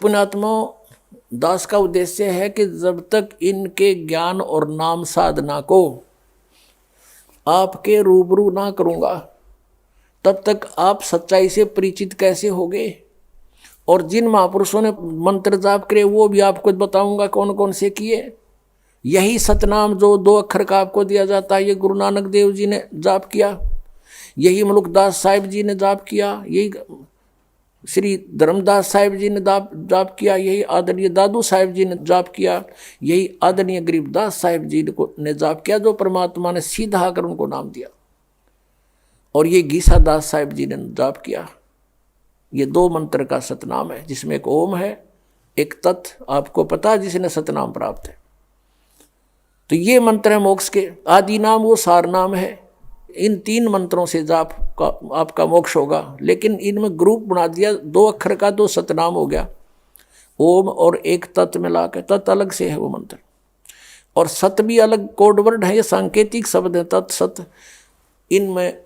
पुण्यात्मा दास का उद्देश्य है कि जब तक इनके ज्ञान और नाम साधना को आपके रूबरू ना करूंगा तब तक आप सच्चाई से परिचित कैसे होगे। और जिन महापुरुषों ने मंत्र जाप करे वो भी आपको बताऊंगा कौन कौन से किए। यही सतनाम जो 2 अक्षर का आपको दिया जाता है, ये गुरु नानक देव जी ने जाप किया, यही मलुकदास साहिब जी ने जाप किया, यही श्री धर्मदास साहिब जी ने जाप किया, यही आदरणीय दादू साहिब जी ने जाप किया, यही आदरणीय गरीबदास साहिब जी ने जाप किया, जो परमात्मा ने सीधा आकर उनको नाम दिया। और ये गीसा दास साहिब जी ने जाप किया। ये 2 मंत्र का सतनाम है, जिसमें एक ओम है, एक तत्। आपको पता है जिसने सतनाम प्राप्त है। तो ये मंत्र है मोक्ष के। आदि नाम वो सार नाम है। इन 3 मंत्रों से जाप का आपका मोक्ष होगा। लेकिन इनमें ग्रुप बना दिया 2 अक्षर का, 2 सतनाम हो गया, ओम और एक तत् मिला के। तत् अलग से है वो मंत्र, और सत भी अलग कोड वर्ड है, ये सांकेतिक शब्द है तत् सत। इनमें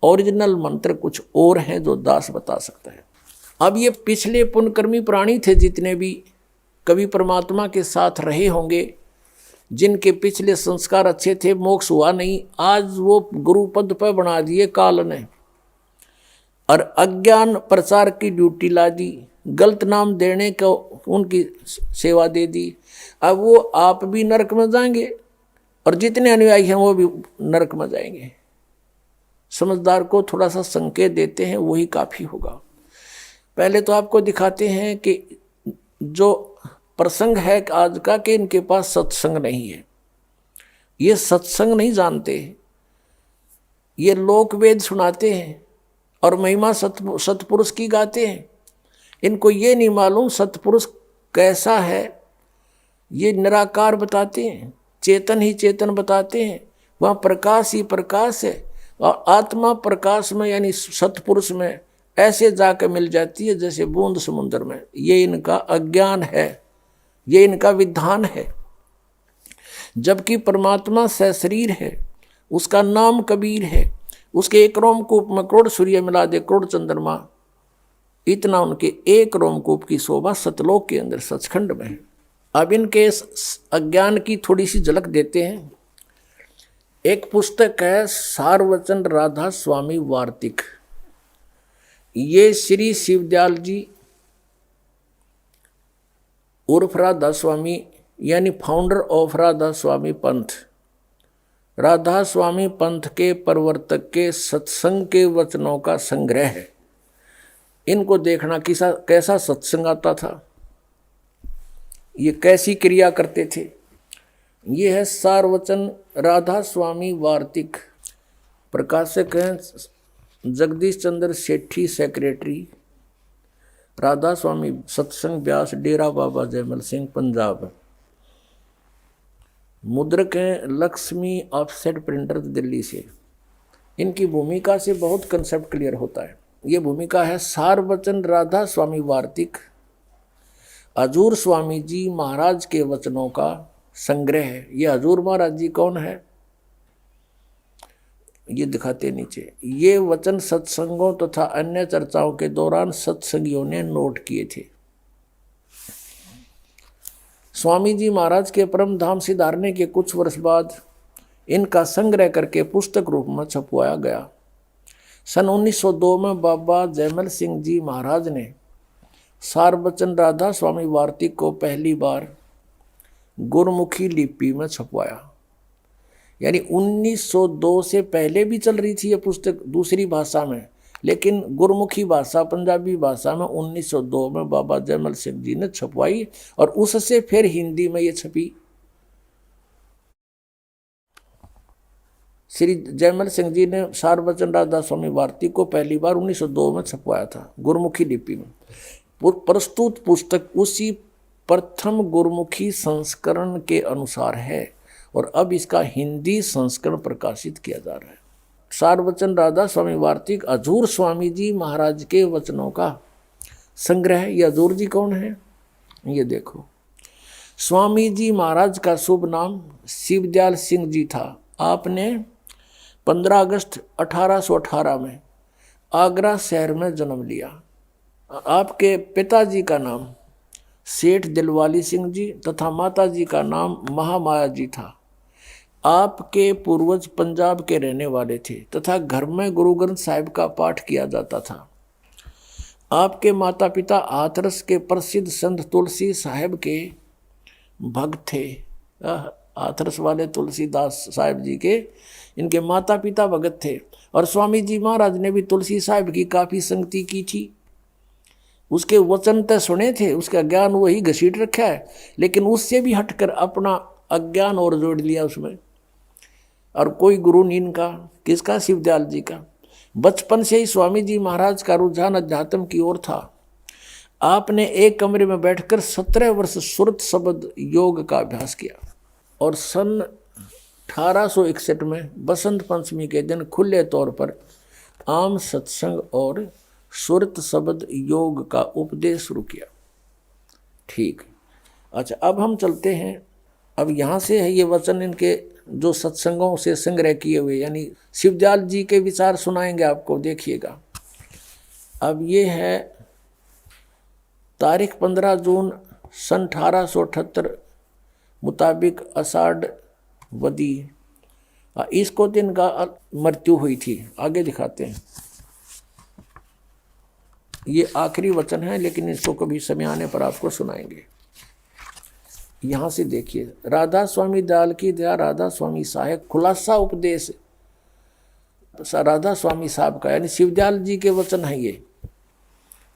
ओरिजिनल मंत्र कुछ और हैं जो दास बता सकता है। अब ये पिछले पुण्यकर्मी प्राणी थे जितने भी कभी परमात्मा के साथ रहे होंगे, जिनके पिछले संस्कार अच्छे थे, मोक्ष हुआ नहीं, आज वो गुरु पद पर बना दिए काल ने, और अज्ञान प्रचार की ड्यूटी ला दी, गलत नाम देने को उनकी सेवा दे दी। अब वो आप भी नरक में जाएंगे और जितने अनुयायी हैं वो भी नरक में जाएंगे। समझदार को थोड़ा सा संकेत देते हैं, वही काफ़ी होगा। पहले तो आपको दिखाते हैं कि जो प्रसंग है आज का, कि इनके पास सत्संग नहीं है, ये सत्संग नहीं जानते, ये लोक वेद सुनाते हैं और महिमा सतपुरुष की गाते हैं। इनको ये नहीं मालूम सतपुरुष कैसा है। ये निराकार बताते हैं, चेतन ही चेतन बताते हैं, वहाँ प्रकाश ही प्रकाश है, और आत्मा प्रकाश में यानी सतपुरुष में ऐसे जाकर मिल जाती है जैसे बूंद समुद्र में। ये इनका अज्ञान है, ये इनका विधान है। जबकि परमात्मा सशरीर है, उसका नाम कबीर है, उसके एक रोमकूप में करोड़ सूर्य मिला दे करोड़ चंद्रमा, इतना उनके एक रोमकूप की शोभा सतलोक के अंदर सचखंड में है। अब इनके अज्ञान की थोड़ी सी झलक देते हैं। एक पुस्तक है सारवचन राधा स्वामी वार्तिक। ये श्री शिवदयाल जी उर्फ राधा स्वामी यानी फाउंडर ऑफ राधा स्वामी पंथ, राधा स्वामी पंथ के प्रवर्तक के सत्संग के वचनों का संग्रह है। इनको देखना कैसा सत्संग आता था, ये कैसी क्रिया करते थे। ये है सारवचन राधा स्वामी वार्तिक। प्रकाशक हैं जगदीश चंद्र सेठी, सेक्रेटरी, राधा स्वामी सत्संग व्यास, डेरा बाबा जयमल सिंह, पंजाब। मुद्रक हैं लक्ष्मी ऑफसेट प्रिंटर, दिल्ली से। इनकी भूमिका से बहुत कंसेप्ट क्लियर होता है। ये भूमिका है सारवचन राधा स्वामी वार्तिक, हजूर स्वामी जी महाराज के वचनों का संग्रह है। ये हजूर महाराज जी कौन है, ये दिखाते नीचे। ये वचन सत्संगों तथा अन्य चर्चाओं के दौरान सत्संगियों ने नोट किए थे। स्वामी जी महाराज के परम धाम सिधारने के कुछ वर्ष बाद इनका संग्रह करके पुस्तक रूप में छपवाया गया। सन 1902 में बाबा जयमल सिंह जी महाराज ने सारवचन राधा स्वामी वार्तिक को पहली बार गुरमुखी लिपि में छपवाया। यानी 1902 से पहले भी चल रही थी ये पुस्तक दूसरी भाषा में, लेकिन गुरमुखी भाषा पंजाबी भाषा में 1902 में बाबा जयमल सिंह जी ने छपवाई, और उससे फिर हिंदी में ये छपी। श्री जयमल सिंह जी ने सारवचन राधा स्वामी वार्तिक को पहली बार 1902 में छपवाया था गुरमुखी लिपि में। प्रस्तुत पुस्तक उसी प्रथम गुरमुखी संस्करण के अनुसार है, और अब इसका हिंदी संस्करण प्रकाशित किया जा रहा है। सारवचन राधा स्वामी वार्तिक हजूर स्वामी जी महाराज के वचनों का संग्रह। ये हजूर जी कौन है, ये देखो। स्वामी जी महाराज का शुभ नाम शिवदयाल सिंह जी था। आपने 15 अगस्त 1818 में आगरा शहर में जन्म लिया। आपके पिताजी का नाम सेठ दिलवाली सिंह जी तथा माता जी का नाम महामाया जी था। आपके पूर्वज पंजाब के रहने वाले थे तथा घर में गुरु ग्रंथ साहिब का पाठ किया जाता था। आपके माता पिता हाथरस के प्रसिद्ध संत तुलसी साहिब के भक्त थे। हाथरस वाले तुलसीदास साहिब जी के इनके माता पिता भगत थे और स्वामी जी महाराज ने भी तुलसी साहिब की काफ़ी संगति की थी। उसके वचन तो सुने थे, उसका ज्ञान वही घसीट रखा है, लेकिन उससे भी हटकर अपना अज्ञान और जोड़ लिया उसमें। और कोई गुरु नहीं इनका, किसका? शिवदयाल जी का। बचपन से ही स्वामी जी महाराज का रुझान अध्यात्म की ओर था। आपने एक कमरे में बैठकर 17 वर्ष सुरत शब्द योग का अभ्यास किया और सन 1861 में बसंत पंचमी के दिन खुले तौर पर आम सत्संग और सुरत शब्द योग का उपदेश शुरू किया। ठीक, अच्छा, अब हम चलते हैं। अब यहाँ से है ये वचन इनके जो सत्संगों से संग्रह किए हुए, यानी शिवदयाल जी के विचार सुनाएंगे आपको, देखिएगा। अब ये है तारीख 15 जून सन 1878 मुताबिक आषाढ़ वदी, इसको दिन का मृत्यु हुई थी। आगे दिखाते हैं, ये आखिरी वचन है, लेकिन इसको कभी समय आने पर आपको सुनाएंगे। यहाँ से देखिए, राधा स्वामी दयाल की दया, राधा स्वामी साहेब, खुलासा उपदेश राधा स्वामी साहब का, यानी शिवदयाल जी के वचन है ये,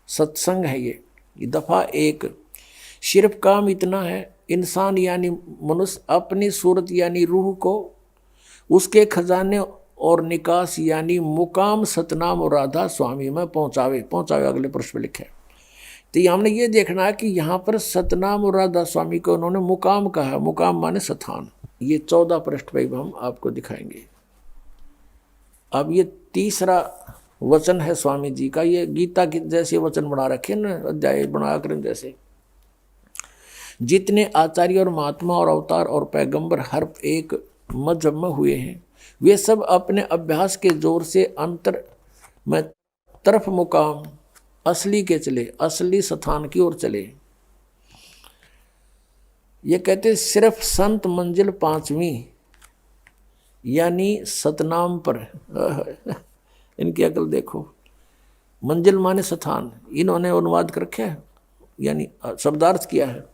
सत्संग है ये। दफा 1, सिर्फ काम इतना है, इंसान यानी मनुष्य अपनी सूरत यानी रूह को उसके खजाने और निकास यानी मुकाम सतनाम और राधा स्वामी में पहुँचावे। अगले पृष्ठ में लिखे। तो हमने ये देखना है कि यहाँ पर सतनाम और राधा स्वामी को उन्होंने मुकाम कहा। मुकाम माने स्थान। ये 14 पृष्ठ पर हम आपको दिखाएंगे। अब ये तीसरा वचन है स्वामी जी का। ये गीता के जैसे वचन बना रखे ना, अध्याय बनाकर जैसे। जितने आचार्य और महात्मा और अवतार और पैगंबर हर एक मजहब में हुए हैं, वे सब अपने अभ्यास के जोर से अंतर में तरफ मुकाम असली के चले, असली स्थान की ओर चले। ये कहते सिर्फ संत मंजिल 5वीं यानी सतनाम पर इनकी अकल देखो। मंजिल माने स्थान, इन्होंने अनुवाद कर रखा है, यानी शब्दार्थ किया है।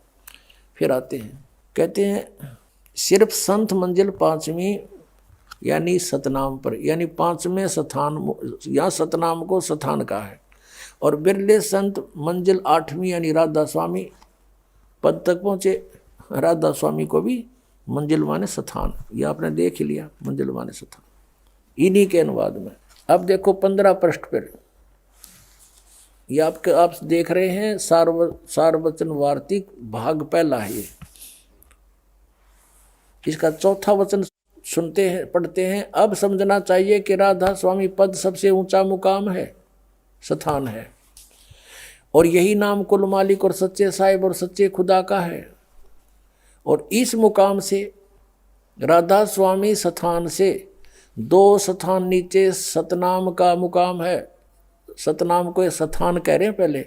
फिर आते हैं, कहते हैं सिर्फ संत मंजिल 5वीं यानी सतनाम पर, यानी 5वें स्थान, यहाँ सतनाम को स्थान का है। और बिरले संत मंजिल 8वीं यानी राधा स्वामी पद तक पहुँचे। राधा स्वामी को भी मंजिल माने स्थान, यह आपने देख ही लिया, मंजिल माने स्थान, इन्हीं के अनुवाद में। अब देखो 15 पृष्ठ पर, ये आप देख रहे हैं सारवचन वार्तिक भाग पहला है ये। इसका चौथा वचन सुनते हैं, पढ़ते हैं। अब समझना चाहिए कि राधा स्वामी पद सबसे ऊंचा मुकाम है, स्थान है, और यही नाम कुल मालिक और सच्चे साहिब और सच्चे खुदा का है। और इस मुकाम से राधा स्वामी स्थान से 2 स्थान नीचे सतनाम का मुकाम है। सतनाम को स्थान कह रहे हैं पहले,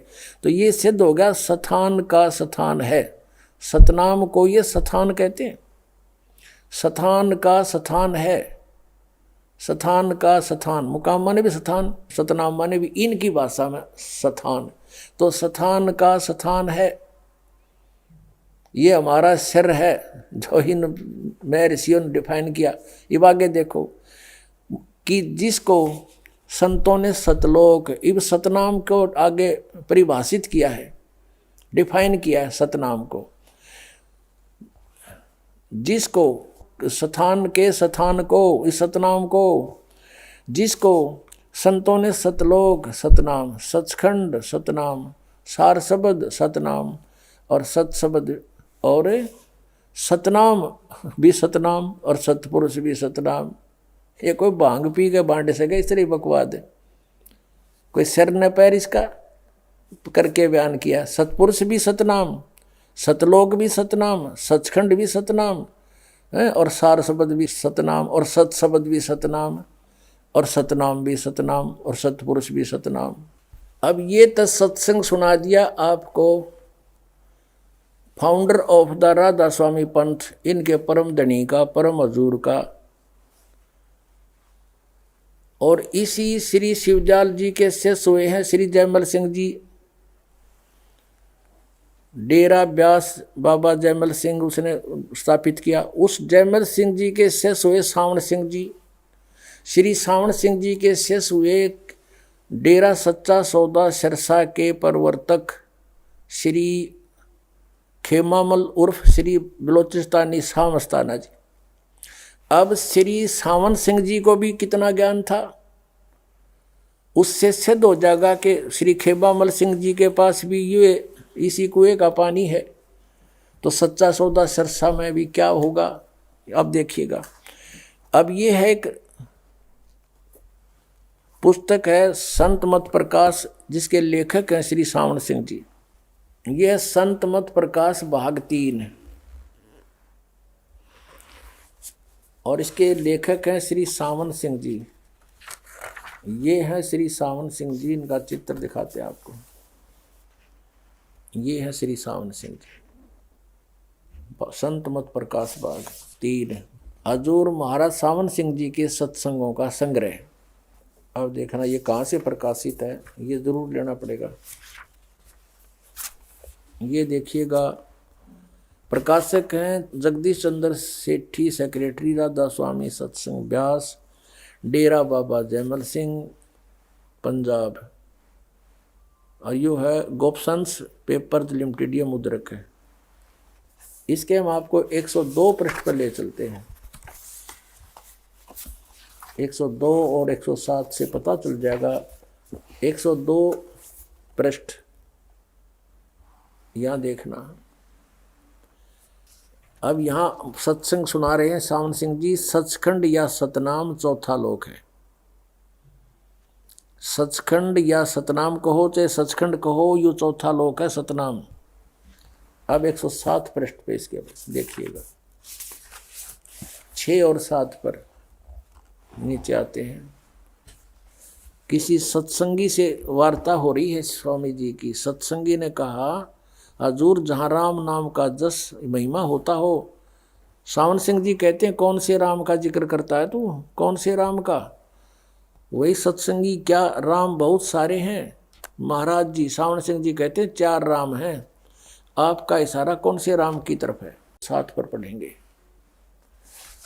तो ये सिद्ध हो गया स्थान का स्थान है। सतनाम को ये स्थान कहते हैं, स्थान का स्थान है, स्थान का स्थान। मुकाम माने भी स्थान, सतनाम माने भी इनकी भाषा में स्थान। तो स्थान का स्थान है, ये हमारा सिर है, जो इन महर्षियों ने डिफाइन किया। ये आगे देखो कि जिसको संतों ने सतलोक, इब सतनाम को आगे परिभाषित किया है, डिफाइन किया है सतनाम को। जिसको स्थान के स्थान को, इस सतनाम को, जिसको संतों ने सतलोक सतनाम, सचखंड सतनाम, सार शब्द सतनाम और सतशब्द और सतनाम भी सतनाम और सतपुरुष भी सतनाम। ये कोई भांग पी के बांट सके इस तरह बकवाद है, कोई सिर न पैर इसका करके बयान किया। सतपुरुष भी सतनाम, सतलोक भी सतनाम, सचखंड भी सतनाम और सार शब्द भी सतनाम और सत शब्द भी सतनाम और सतनाम भी सतनाम और सतपुरुष भी सतनाम। अब ये तो सत्संग सुना दिया आपको फाउंडर ऑफ द राधा स्वामी पंथ, इनके परम धनी का, परम हजूर का। और इसी श्री शिवजाल जी के शिष्य हुए हैं श्री जयमल सिंह जी। डेरा ब्यास बाबा जयमल सिंह उसने स्थापित किया। उस जयमल सिंह जी के शिष्य हुए सावण सिंह जी। श्री सावण सिंह जी के शिष्य हुए डेरा सच्चा सौदा सिरसा के प्रवर्तक श्री खेमामल उर्फ श्री बलोचिस्तानी शाह मस्ताना जी। अब श्री सावन सिंह जी को भी कितना ज्ञान था, उससे सिद्ध हो जाएगा कि श्री खेमामल सिंह जी के पास भी ये इसी कुएं का पानी है, तो सच्चा सौदा सिरसा में भी क्या होगा अब देखिएगा। अब ये है एक पुस्तक है संत मत प्रकाश, जिसके लेखक हैं श्री सावण सिंह जी। यह संत मत प्रकाश भाग 3 है और इसके लेखक हैं श्री सावन सिंह जी। ये है श्री सावन सिंह जी, इनका चित्र दिखाते हैं आपको। ये है श्री सावन सिंह जी, संत मत प्रकाश भाग 3 हजूर महाराज सावन सिंह जी के सत्संगों का संग्रह। अब देखना ये कहाँ से प्रकाशित है, ये जरूर लेना पड़ेगा। ये देखिएगा, प्रकाशक हैं जगदीश चंद्र सेठी, सेक्रेटरी राधा स्वामी सत्संग ब्यास, डेरा बाबा जयमल सिंह पंजाब। और यो है गोपसंस पेपर्स लिमिटेड, ये मुद्रक है। इसके हम आपको 102 पृष्ठ पर ले चलते हैं। 102 और 107 से पता चल जाएगा। 102 पृष्ठ यहाँ देखना। अब यहाँ सत्संग सुना रहे हैं सावन सिंह जी। सचखंड या सतनाम चौथा लोक है। सचखंड या सतनाम कहो चाहे सचखंड कहो, यो चौथा लोक है सतनाम। अब 107 पृष्ठ पे इसके देखिएगा, 6 और 7 पर नीचे आते हैं। किसी सत्संगी से वार्ता हो रही है स्वामी जी की। सत्संगी ने कहा, हजूर जहाँ राम नाम का जस महिमा होता हो। सावन सिंह जी कहते हैं, कौन से राम का जिक्र करता है तू, कौन से राम का? वही सत्संगी, क्या राम बहुत सारे हैं महाराज जी? सावन सिंह जी कहते हैं 4 राम हैं। आपका इशारा कौन से राम की तरफ है? 7 पर पढ़ेंगे।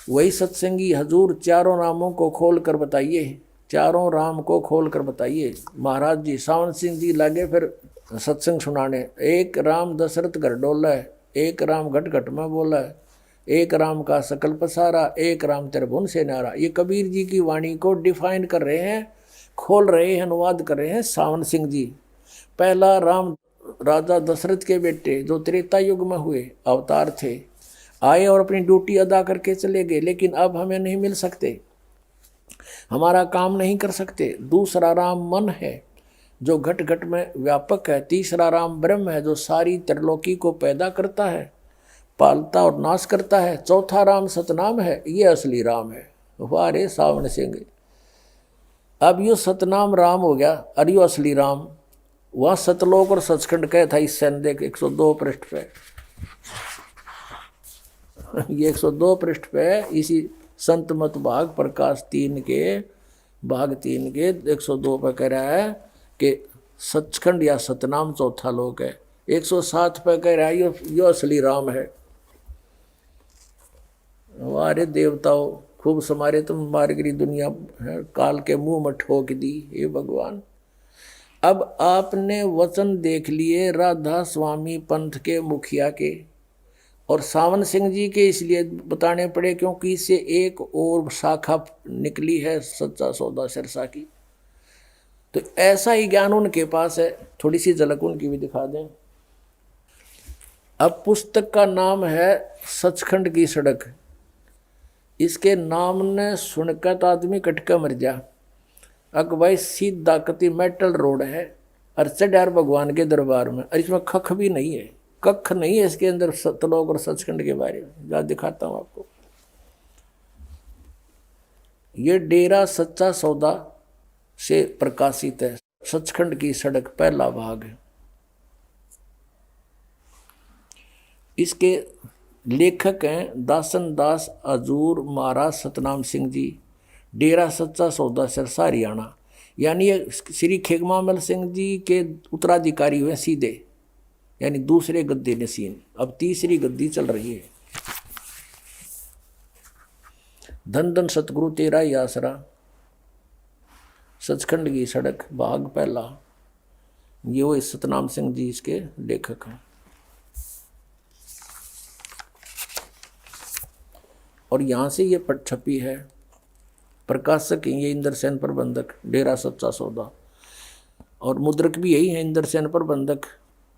वही सत्संगी, हजूर चारों नामों को खोल कर बताइए, चारों राम को खोल कर बताइए महाराज जी। सावन सिंह जी लगे फिर सत्संग सुनाने। एक राम दशरथ घर डोला है, एक राम घट घट में बोला है, एक राम का सकल पसारा, एक राम त्रिभुवन से नारा। ये कबीर जी की वाणी को डिफाइन कर रहे हैं, खोल रहे हैं, अनुवाद कर रहे हैं सावन सिंह जी। पहला राम राजा दशरथ के बेटे जो त्रेता युग में हुए अवतार थे, आए और अपनी ड्यूटी अदा करके चले गए, लेकिन अब हमें नहीं मिल सकते, हमारा काम नहीं कर सकते। दूसरा राम मन है जो घट घट में व्यापक है। तीसरा राम ब्रह्म है जो सारी त्रिलोकी को पैदा करता है, पालता और नाश करता है। चौथा राम सतनाम है, ये असली राम है। वाह रे सावन सिंह। अब यो सतनाम राम हो गया और यो असली राम। वह सतलोक और सचखंड कह था इस संदेह 102 पृष्ठ पे। ये 102 पृष्ठ पे इसी संत मत भाग प्रकाश 3 के भाग 3 के 102 पे कह रहा है कि सचखंड या सतनाम चौथा लोक है। 107 पे कह रहा है यो असली राम है। हमारे देवताओं खूब समारे तुम मारगिरी दुनिया है, काल के मुंह में ठोक दी हे भगवान। अब आपने वचन देख लिए राधा स्वामी पंथ के मुखिया के, और सावन सिंह जी के इसलिए बताने पड़े क्योंकि इससे एक और शाखा निकली है सच्चा सौदा सिरसा की। तो ऐसा ही ज्ञान उनके पास है। थोड़ी सी झलक उनकी भी दिखा दें। अब पुस्तक का नाम है सचखंड की सड़क। इसके नाम ने सुनकर तो आदमी कटका मर जा। अक भाई सीधा कति मेटल रोड है और चढ़ार भगवान के दरबार में, और इसमें खख भी नहीं है, कख नहीं है इसके अंदर सतलोक और सचखंड के बारे में। जा दिखाता हूं आपको। ये डेरा सच्चा सौदा से प्रकाशित है, सचखंड की सड़क पहला भाग है। इसके लेखक हैं दासन दास हजूर महाराज सतनाम सिंह जी, डेरा सच्चा सौदा सिरसा हरियाणा। यानी ये श्री खेगमामल सिंह जी के उत्तराधिकारी हुए सीधे, यानी दूसरे गद्दी नसीन। अब तीसरी गद्दी चल रही है। धन धन सतगुरु तेरा ही आसरा, सचखंड की सड़क, भाग पहला। ये वो सतनाम सिंह जी इसके लेखक हैं। और यहाँ से ये पट छपी है। प्रकाशक ये इंद्रसेन प्रबंधक, डेरा सच्चा सौदा। और मुद्रक भी यही है, इंद्रसेन प्रबंधक,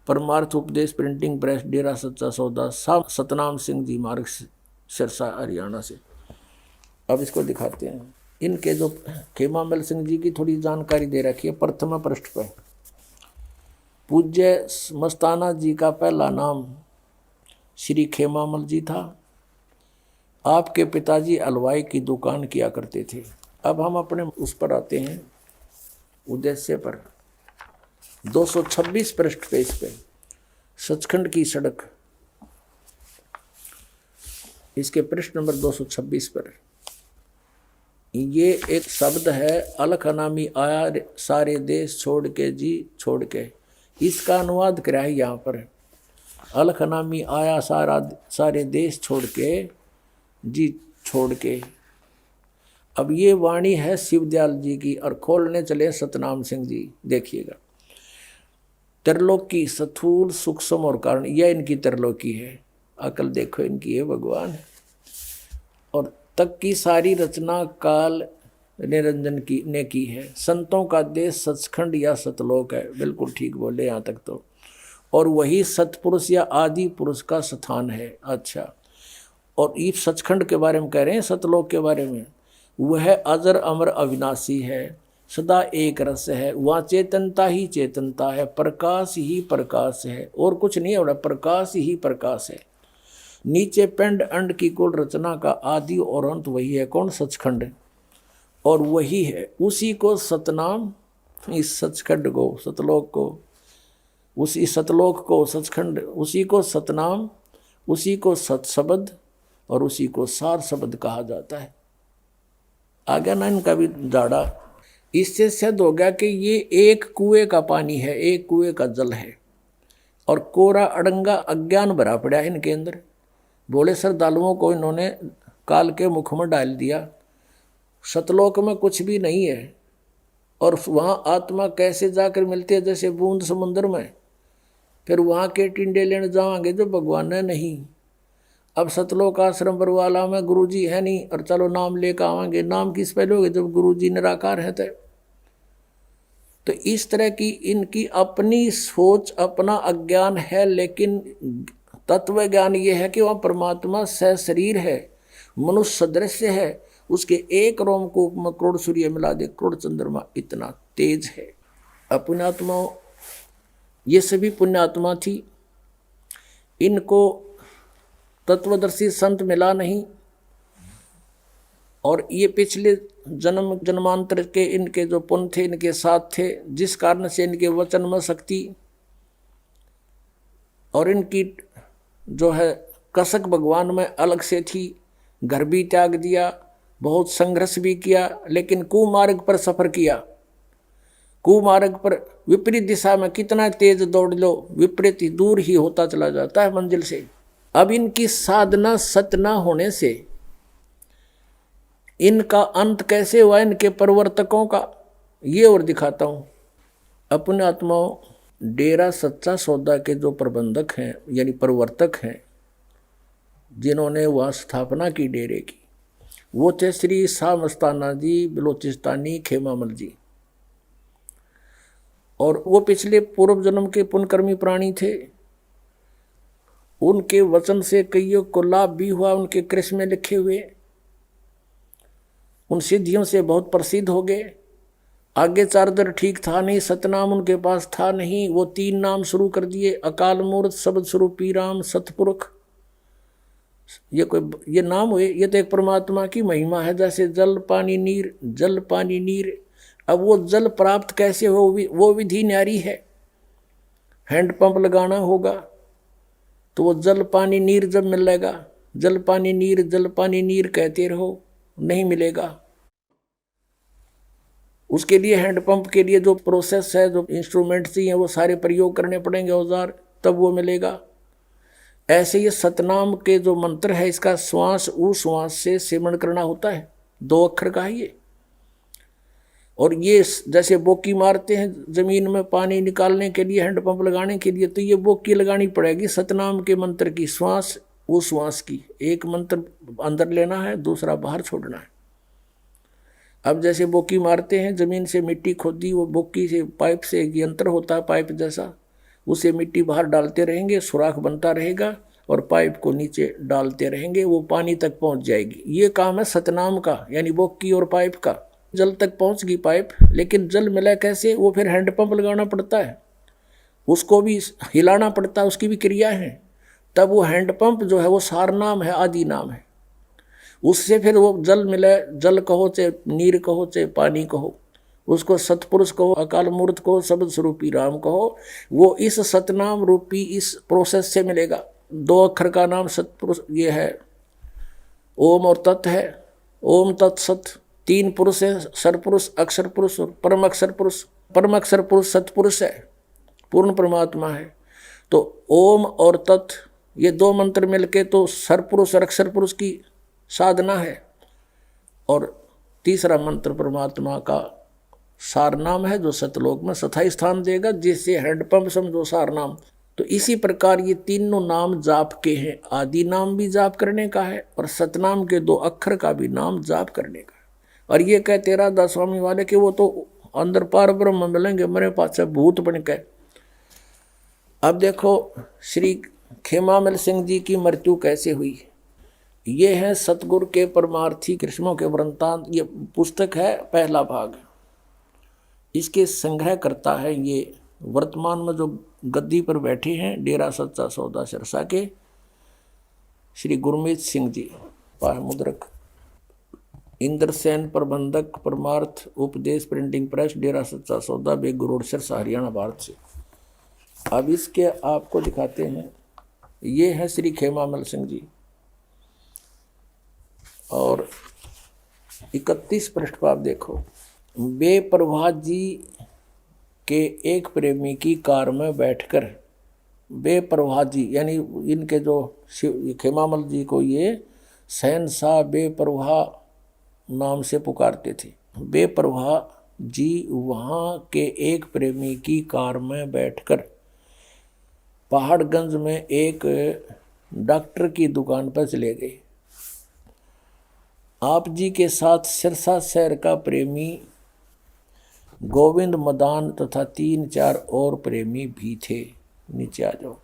परमार्थ उपदेश प्रिंटिंग प्रेस, डेरा सच्चा सौदा, सतनाम सिंह जी मार्ग, सिरसा हरियाणा से। अब इसको दिखाते हैं। इनके जो खेमामल सिंह जी की थोड़ी जानकारी दे रखी है प्रथम पृष्ठ पर। पूज्य मस्ताना जी का पहला नाम श्री खेमामल जी था। आपके पिताजी हलवाई की दुकान किया करते थे। अब हम अपने उस पर आते हैं, उद्देश्य पर। 226 पृष्ठ पे इस पे सचखंड की सड़क, इसके पृष्ठ नंबर 226 पर ये एक शब्द है, अलख नामी आया सारे देश छोड़ के जी छोड़ के। इसका अनुवाद करा है यहाँ पर, अलख नामी आया सारे देश छोड़ के जी छोड़ के। अब ये वाणी है शिवदयाल जी की, और खोलने चले सतनाम सिंह जी। देखिएगा, त्रिलोकी स्थूल सूक्ष्म और कारण, यह इनकी त्रिलोकी है। अकल देखो इनकी है भगवान। और तक की सारी रचना काल निरंजन की ने की है। संतों का देश सचखंड या सतलोक है, बिल्कुल ठीक बोले यहाँ तक तो। और वही सतपुरुष या आदि पुरुष का स्थान है। अच्छा, और ये सचखंड के बारे में कह रहे हैं, सतलोक के बारे में। वह अजर अमर अविनाशी है, सदा एक रस है, वहाँ चेतनता ही चेतनता है, प्रकाश ही प्रकाश है, और कुछ नहीं है, प्रकाश ही प्रकाश है। नीचे पिंड अंड की कुल रचना का आदि और अंत वही है। कौन? सचखंड। और वही है, उसी को सतनाम, इस सचखंड को, सतलोक को, उसी सतलोक को सचखंड, उसी को सतनाम, उसी को सतशब्द और उसी को सार शब्द कहा जाता है। आ गया ना इनका भी जाड़ा। इससे सिद्ध हो गया कि ये एक कुएं का पानी है, एक कुएं का जल है, और कोरा अड़ंगा अज्ञान भरा पड़ा है इनके अंदर। बोले श्रद्धालुओं को इन्होंने काल के मुख में डाल दिया। सतलोक में कुछ भी नहीं है, और वहाँ आत्मा कैसे जाकर मिलती है? जैसे बूंद समुद्र में। फिर वहाँ के टिंडे लेने जाएंगे जो भगवान ने नहीं। अब सतलोक आश्रम बरवाला में गुरुजी है नहीं, और चलो नाम लेकर आवांगे। नाम किस पे लोगे जब गुरुजी निराकार है? तो इस तरह की इनकी अपनी सोच, अपना अज्ञान है। लेकिन तत्व ज्ञान ये है कि वह परमात्मा सशरीर है, मनुष्य सदृश्य है। उसके एक रोमकूप में करोड़ सूर्य मिला दे, करोड़ चंद्रमा, इतना तेज है। पुण्यात्माओं, ये सभी पुण्यात्मा थी। इनको तत्वदर्शी संत मिला नहीं, और ये पिछले जन्म जन्मांतर के इनके जो पुण्य थे इनके साथ थे, जिस कारण से इनके वचन में शक्ति और इनकी जो है कसक भगवान में अलग से थी। घर भी त्याग दिया, बहुत संघर्ष भी किया, लेकिन कुमार्ग पर सफर किया। कुमार्ग पर विपरीत दिशा में कितना तेज दौड़ लो, विपरीत ही दूर ही होता चला जाता है मंजिल से। अब इनकी साधना सत्य न होने से इनका अंत कैसे हुआ, इनके प्रवर्तकों का, ये और दिखाता हूँ। अपने आत्माओं, डेरा सच्चा सौदा के जो प्रबंधक हैं यानी प्रवर्तक हैं, जिन्होंने वह स्थापना की डेरे की, वो थे श्री शाह मस्ताना जी बलोचिस्तानी खेमामल जी। और वो पिछले पूर्व जन्म के पुण्यकर्मी प्राणी थे। उनके वचन से कईयों को लाभ भी हुआ। उनके कृष्ण में लिखे हुए उन सिद्धियों से बहुत प्रसिद्ध हो गए। आगे चारदर ठीक था नहीं, सतनाम उनके पास था नहीं। वो 3 नाम शुरू कर दिए, अकाल मूर्त, शब्द स्वरूपी राम, सतपुरुष। ये नाम हुए। ये तो एक परमात्मा की महिमा है, जैसे जल पानी नीर, जल पानी नीर। अब वो जल प्राप्त कैसे हो, वो विधि न्यारी है। हैंड पंप लगाना होगा, तो वो जल पानी नीर जब मिलेगा, जल पानी नीर कहते रहो, नहीं मिलेगा। उसके लिए हैंडपंप के लिए जो प्रोसेस है, जो इंस्ट्रूमेंट चाहिए, वो सारे प्रयोग करने पड़ेंगे, औजार, तब वो मिलेगा। ऐसे ये सतनाम के जो मंत्र है, इसका श्वास उश्वास से सेवन करना होता है, 2 अक्षर का है ये। और ये जैसे बोकी मारते हैं जमीन में पानी निकालने के लिए, हैंडपंप लगाने के लिए, तो ये बोकी लगानी पड़ेगी सतनाम के मंत्र की, श्वास उश्वास की। एक मंत्र अंदर लेना है, दूसरा बाहर छोड़ना है। अब जैसे बोकी मारते हैं, जमीन से मिट्टी खोदी, वो बोकी से पाइप से एक यंत्र होता है पाइप जैसा, उसे मिट्टी बाहर डालते रहेंगे, सुराख बनता रहेगा और पाइप को नीचे डालते रहेंगे, वो पानी तक पहुंच जाएगी। ये काम है सतनाम का, यानी बोकी और पाइप का। जल तक पहुंच गई पाइप, लेकिन जल मिला कैसे, वो फिर हैंडपंप लगाना पड़ता है, उसको भी हिलाना पड़ता है, उसकी भी क्रिया है। तब वो हैंडपंप जो है वो सार नाम है, आदि नाम है। उससे फिर वो जल मिले, जल कहो चाहे नीर कहो चाहे पानी कहो, उसको सतपुरुष कहो, अकाल मूर्त कहो, शब्द स्वरूपी राम कहो, वो इस सतनाम रूपी इस प्रोसेस से मिलेगा। 2 अक्षर का नाम सतपुरुष ये है, ओम और तत् है, ओम तत्सत। 3 पुरुष है, सरपुरुष, अक्षर पुरुष और परम अक्षर पुरुष। परम अक्षर पुरुष सतपुरुष है, पूर्ण परमात्मा है। तो ओम और तत् ये 2 मंत्र मिलके तो सरपुरुष और अक्षर पुरुष की साधना है। और तीसरा मंत्र परमात्मा का सार नाम है, जो सतलोक में स्थायी स्थान देगा, जिससे हैंडपंप समझो सार नाम। तो इसी प्रकार ये तीनों नाम जाप के हैं। आदि नाम भी जाप करने का है और सतनाम के 2 अक्षर का भी नाम जाप करने का है। और ये कहते राधा स्वामी वाले कि वो तो अंदर पार ब्रह्म मिलेंगे मेरे पास से भूत बन के। अब देखो श्री खेमामल सिंह जी की मृत्यु कैसे हुई। ये है सतगुरु के परमार्थी कृष्णों के वृंतांत। ये पुस्तक है, पहला भाग। इसके संग्रह करता है ये वर्तमान में जो गद्दी पर बैठे हैं डेरा सच्चा सौदा सिरसा के श्री गुरमीत सिंह जी, पाय मुद्रक, इंद्रसेन प्रबंधक, परमार्थ उपदेश प्रिंटिंग प्रेस, डेरा सच्चा सौदा, बेगू रोड, सिरसा, हरियाणा, भारत से। अब इसके आपको दिखाते हैं। ये है श्री खेमामल सिंह जी और 31 पृष्ठ पर आप देखो। बेपरवाह जी के एक प्रेमी की कार में बैठकर, बेपरवाह जी यानी इनके जो खेमामल जी को ये शहंशाह बेपरवाह नाम से पुकारते थे। बेपरवाह जी वहाँ के एक प्रेमी की कार में बैठकर पहाड़गंज में एक डॉक्टर की दुकान पर चले गए। आप जी के साथ सिरसा शहर का प्रेमी गोविंद मदान तथा 3-4 और प्रेमी भी थे। नीचे आ जाओ।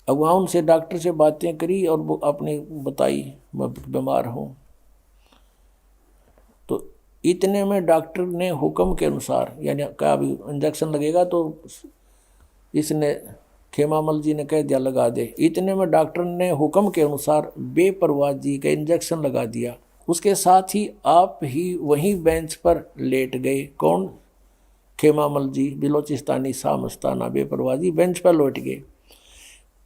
अब वहाँ उनसे डॉक्टर से बातें करी और वो अपने बताई मैं बीमार हूँ। तो इतने में डॉक्टर ने हुक्म के अनुसार, यानी क्या अभी इंजेक्शन लगेगा, तो इसने खेमामल जी ने कह दिया लगा दे। इतने में डॉक्टर ने हुक्म के अनुसार बेपरवाह जी का इंजेक्शन लगा दिया। उसके साथ ही आप ही वहीं बेंच पर लेट गए। कौन? खेमामल जी, बिलोचिस्तानी सामस्ताना बेपरवाह जी बेंच पर लौट गए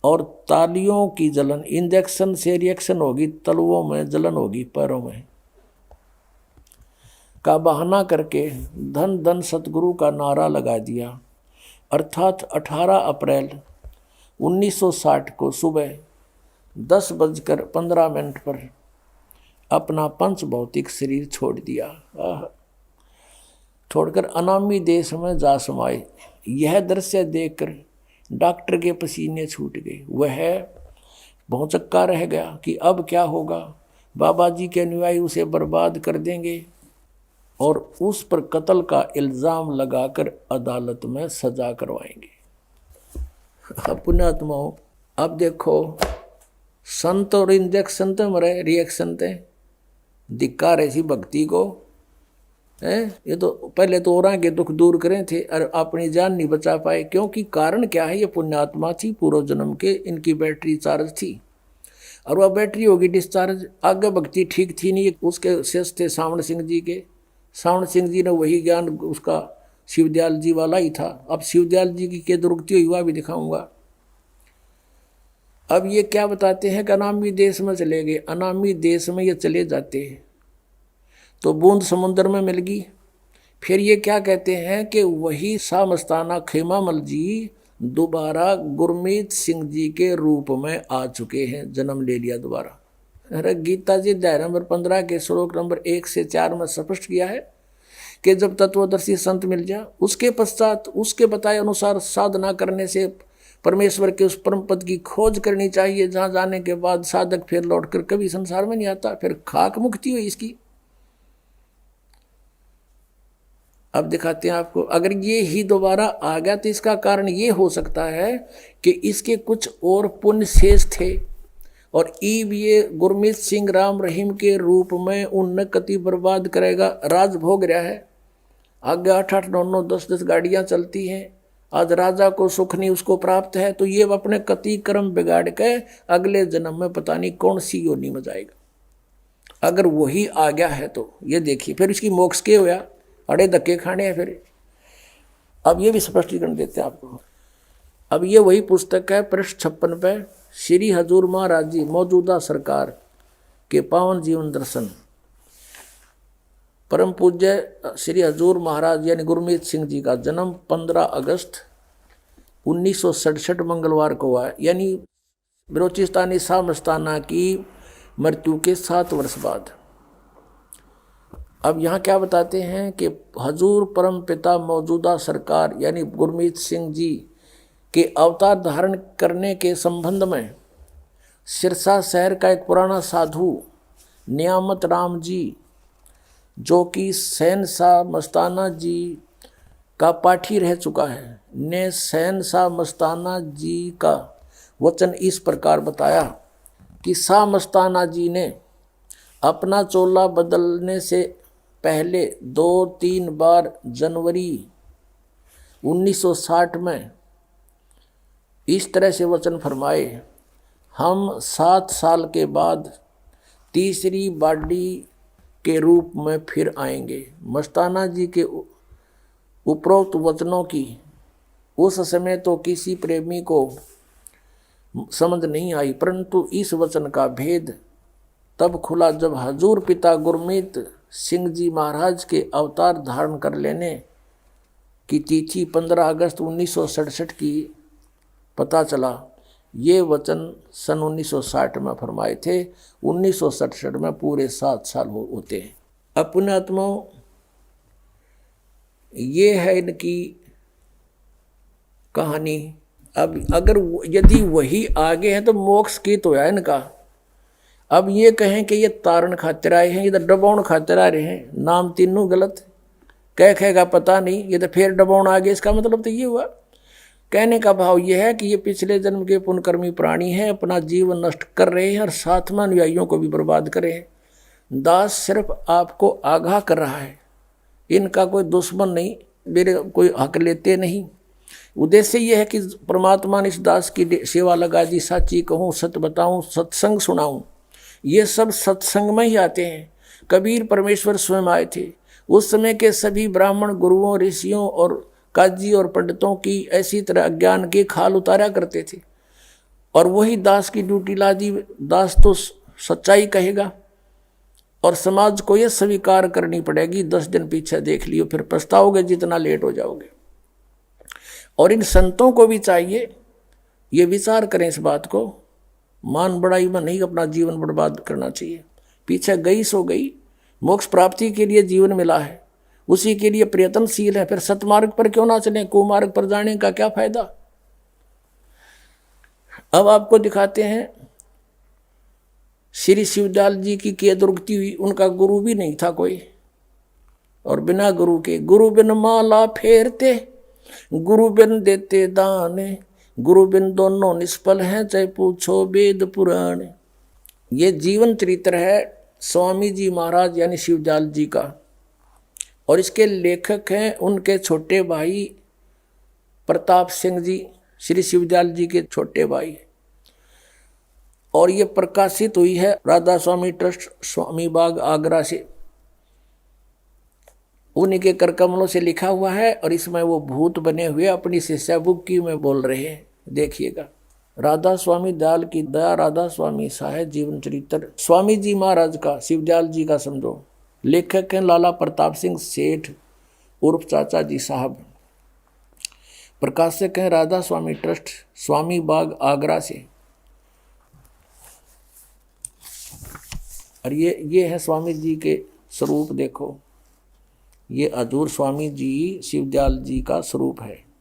और तालियों की जलन, इंजेक्शन से रिएक्शन होगी, तलवों में जलन होगी, पैरों में का बहाना करके धन धन सतगुरु का नारा लगा दिया। अर्थात 18 अप्रैल 1960 को सुबह 10:15 पर अपना पंच भौतिक शरीर छोड़ दिया। छोड़कर अनामी देश में जा समाये। यह दृश्य देखकर डॉक्टर के पसीने छूट गए। वह भौचक्का रह गया कि अब क्या होगा। बाबा जी के अनुयायी उसे बर्बाद कर देंगे और उस पर कत्ल का इल्ज़ाम लगाकर अदालत में सजा करवाएंगे। पुण्यात्माओं, अब देखो संत और इंजेक्शन तो मरे, रिएक्शन थे, धिक्कार ऐसी भक्ति को है। ये तो पहले तो औरों के दुख दूर करें थे और अपनी जान नहीं बचा पाए। क्योंकि कारण क्या है, ये पुण्यात्मा थी, पूर्व जन्म के इनकी बैटरी चार्ज थी और वह बैटरी होगी डिस्चार्ज। आगे भक्ति ठीक थी नहीं। उसके शेष थे सावण सिंह जी के। सावण सिंह जी ने वही ज्ञान उसका शिवदयाल जी वाला ही था। अब शिवदयाल जी की क्या दुर्गति हुई वह भी दिखाऊंगा। अब ये क्या बताते हैं कि अनामी देश में चले गए। अनामी देश में ये चले जाते हैं तो बूंद समुद्र में मिल गई। फिर ये क्या कहते हैं कि वही शाह मस्ताना खेमामल जी दोबारा गुरमीत सिंह जी के रूप में आ चुके हैं, जन्म ले लिया दोबारा। अरे गीता जी अध्याय नंबर 15 के श्लोक नंबर 1 से 4 में स्पष्ट किया है कि जब तत्वदर्शी संत मिल जाए उसके पश्चात उसके बताए अनुसार साधना करने से परमेश्वर के उस परम पद की खोज करनी चाहिए, जहाँ जाने के बाद साधक फिर लौटकर कभी संसार में नहीं आता, फिर खाक मुक्ति हुई इसकी। अब दिखाते हैं आपको, अगर ये ही दोबारा आ गया तो इसका कारण ये हो सकता है कि इसके कुछ और पुण्य शेष थे और ईब ये गुरमीत सिंह राम रहीम के रूप में उन कति बर्बाद करेगा। राज भोग रहा है, आगे 8-8, 9-9, 10-10 गाड़ियां चलती हैं, आज राजा को सुख नहीं उसको प्राप्त है, तो ये अपने कति कर्म बिगाड़ के अगले जन्म में पता नहीं कौन सी योनि में जाएगा। अगर वही आ गया है तो ये देखिए फिर इसकी मोक्ष के होया, अड़े धक्के खाने हैं फिर। अब ये भी स्पष्टीकरण देते हैं आपको। अब ये वही पुस्तक है पृष्ठ 56 पे, श्री हजूर महाराज जी मौजूदा सरकार के पावन जीवन दर्शन। परम पूज्य श्री हजूर महाराज यानी गुरमीत सिंह जी का जन्म 15 अगस्त 1967 मंगलवार को हुआ, यानी बलोचिस्तानी शाह मस्ताना की मृत्यु के 7 वर्ष बाद। अब यहाँ क्या बताते हैं कि हजूर परम पिता मौजूदा सरकार यानी गुरमीत सिंह जी के अवतार धारण करने के संबंध में सिरसा शहर का एक पुराना साधु नियामत राम जी, जो कि शहनशाह मस्ताना जी का पाठी रह चुका है, ने शहनशाह मस्ताना जी का वचन इस प्रकार बताया कि शाह मस्ताना जी ने अपना चोला बदलने से पहले 2-3 बार जनवरी 1960 में इस तरह से वचन फरमाए, हम 7 साल के बाद तीसरी बाडी के रूप में फिर आएंगे। मस्ताना जी के उपरोक्त वचनों की उस समय तो किसी प्रेमी को समझ नहीं आई, परंतु इस वचन का भेद तब खुला जब हजूर पिता गुरमीत सिंह जी महाराज के अवतार धारण कर लेने की तिथि 15 अगस्त 1967 की पता चला। ये वचन सन 1960 में फरमाए थे, 1967 में पूरे 7 साल होते हैं। अपने आत्माओं, ये है इनकी कहानी। अब अगर यदि वही आगे हैं तो मोक्ष की तो है इनका। अब ये कहें कि ये तारण खातिर आए हैं, ये तो डबाउन खातिर आ रहे हैं, नाम तीनों गलत। कहेगा पता नहीं, ये तो फिर डबाउन आ गया, इसका मतलब तो ये हुआ। कहने का भाव यह है कि ये पिछले जन्म के पुण्यकर्मी प्राणी हैं, अपना जीवन नष्ट कर रहे हैं और साथ में अनुयायियों को भी बर्बाद कर रहे हैं। दास सिर्फ आपको आगाह कर रहा है, इनका कोई दुश्मन नहीं, मेरे कोई हक लेते नहीं। उद्देश्य यह है कि परमात्मा ने इस दास की सेवा लगा दी, साची कहूँ, सत्य बताऊँ, सत्संग सुनाऊँ। ये सब सत्संग में ही आते हैं। कबीर परमेश्वर स्वयं आए थे। उस समय के सभी ब्राह्मण गुरुओं, ऋषियों और काजी और पंडितों की ऐसी तरह अज्ञान के खाल उतारा करते थे और वही दास की ड्यूटी ला दी। दास तो सच्चाई कहेगा और समाज को यह स्वीकार करनी पड़ेगी। 10 दिन पीछे देख लियो, फिर पछताओगे जितना लेट हो जाओगे। और इन संतों को भी चाहिए ये विचार करें इस बात को, मान बड़ाई में नहीं अपना जीवन बर्बाद करना चाहिए। पीछे गई सो गई, मोक्ष प्राप्ति के लिए जीवन मिला है, उसी के लिए प्रयत्नशील है, फिर सतमार्ग पर क्यों ना चलें? कुमार्ग पर जाने का क्या फायदा? अब आपको दिखाते हैं श्री शिवदयाल जी की केद रुकती हुई। उनका गुरु भी नहीं था कोई, और बिना गुरु के, गुरु बिन माला फेरते, गुरु बिन देते दान, गुरु बिन दोनों निष्फल हैं, चाहे पूछो वेद पुराण। ये जीवन चरित्र है स्वामी जी महाराज यानी शिवदयाल जी का, और इसके लेखक हैं उनके छोटे भाई प्रताप सिंह जी, श्री शिवदयाल जी के छोटे भाई। और ये प्रकाशित हुई है राधा स्वामी ट्रस्ट, स्वामी बाग, आगरा से। उन्हीं के कर कमलों से लिखा हुआ है और इसमें वो भूत बने हुए अपनी शिष्या बुक्की में बोल रहे हैं, देखिएगा। राधा स्वामी दयाल की दया, राधा स्वामी सहाय जीवन चरित्र। स्वामी जी महाराज का, शिवदयाल जी का समझो। लेखक हैं लाला प्रताप सिंह सेठ उर्फ चाचा जी साहब। प्रकाशक हैं राधा स्वामी ट्रस्ट, स्वामी बाग आगरा से। और ये है स्वामी जी के स्वरूप। देखो ये अधूर स्वामी जी शिवदयाल जी का स्वरूप है।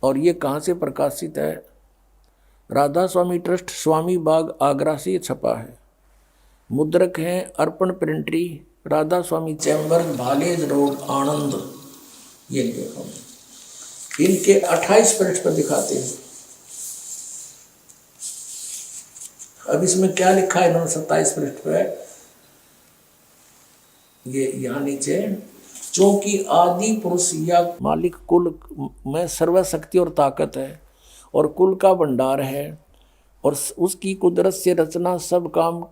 और ये कहाँ से प्रकाशित है? राधा स्वामी ट्रस्ट, स्वामी बाग आगरा से छपा है। मुद्रक हैं अर्पण प्रिंटरी, राधा स्वामी चैम्बर, भालेज रोड, आनंद। ये देखो इनके 28 पृष्ठ पर दिखाते हैं। अब इसमें क्या लिखा है इन्होंने 27 पृष्ठ पर? ये यहाँ नीचे, चूंकि आदि पुरुष या मालिक कुल में सर्वशक्ति और ताकत है और कुल का भंडार है और उसकी कुदरत से रचना सब काम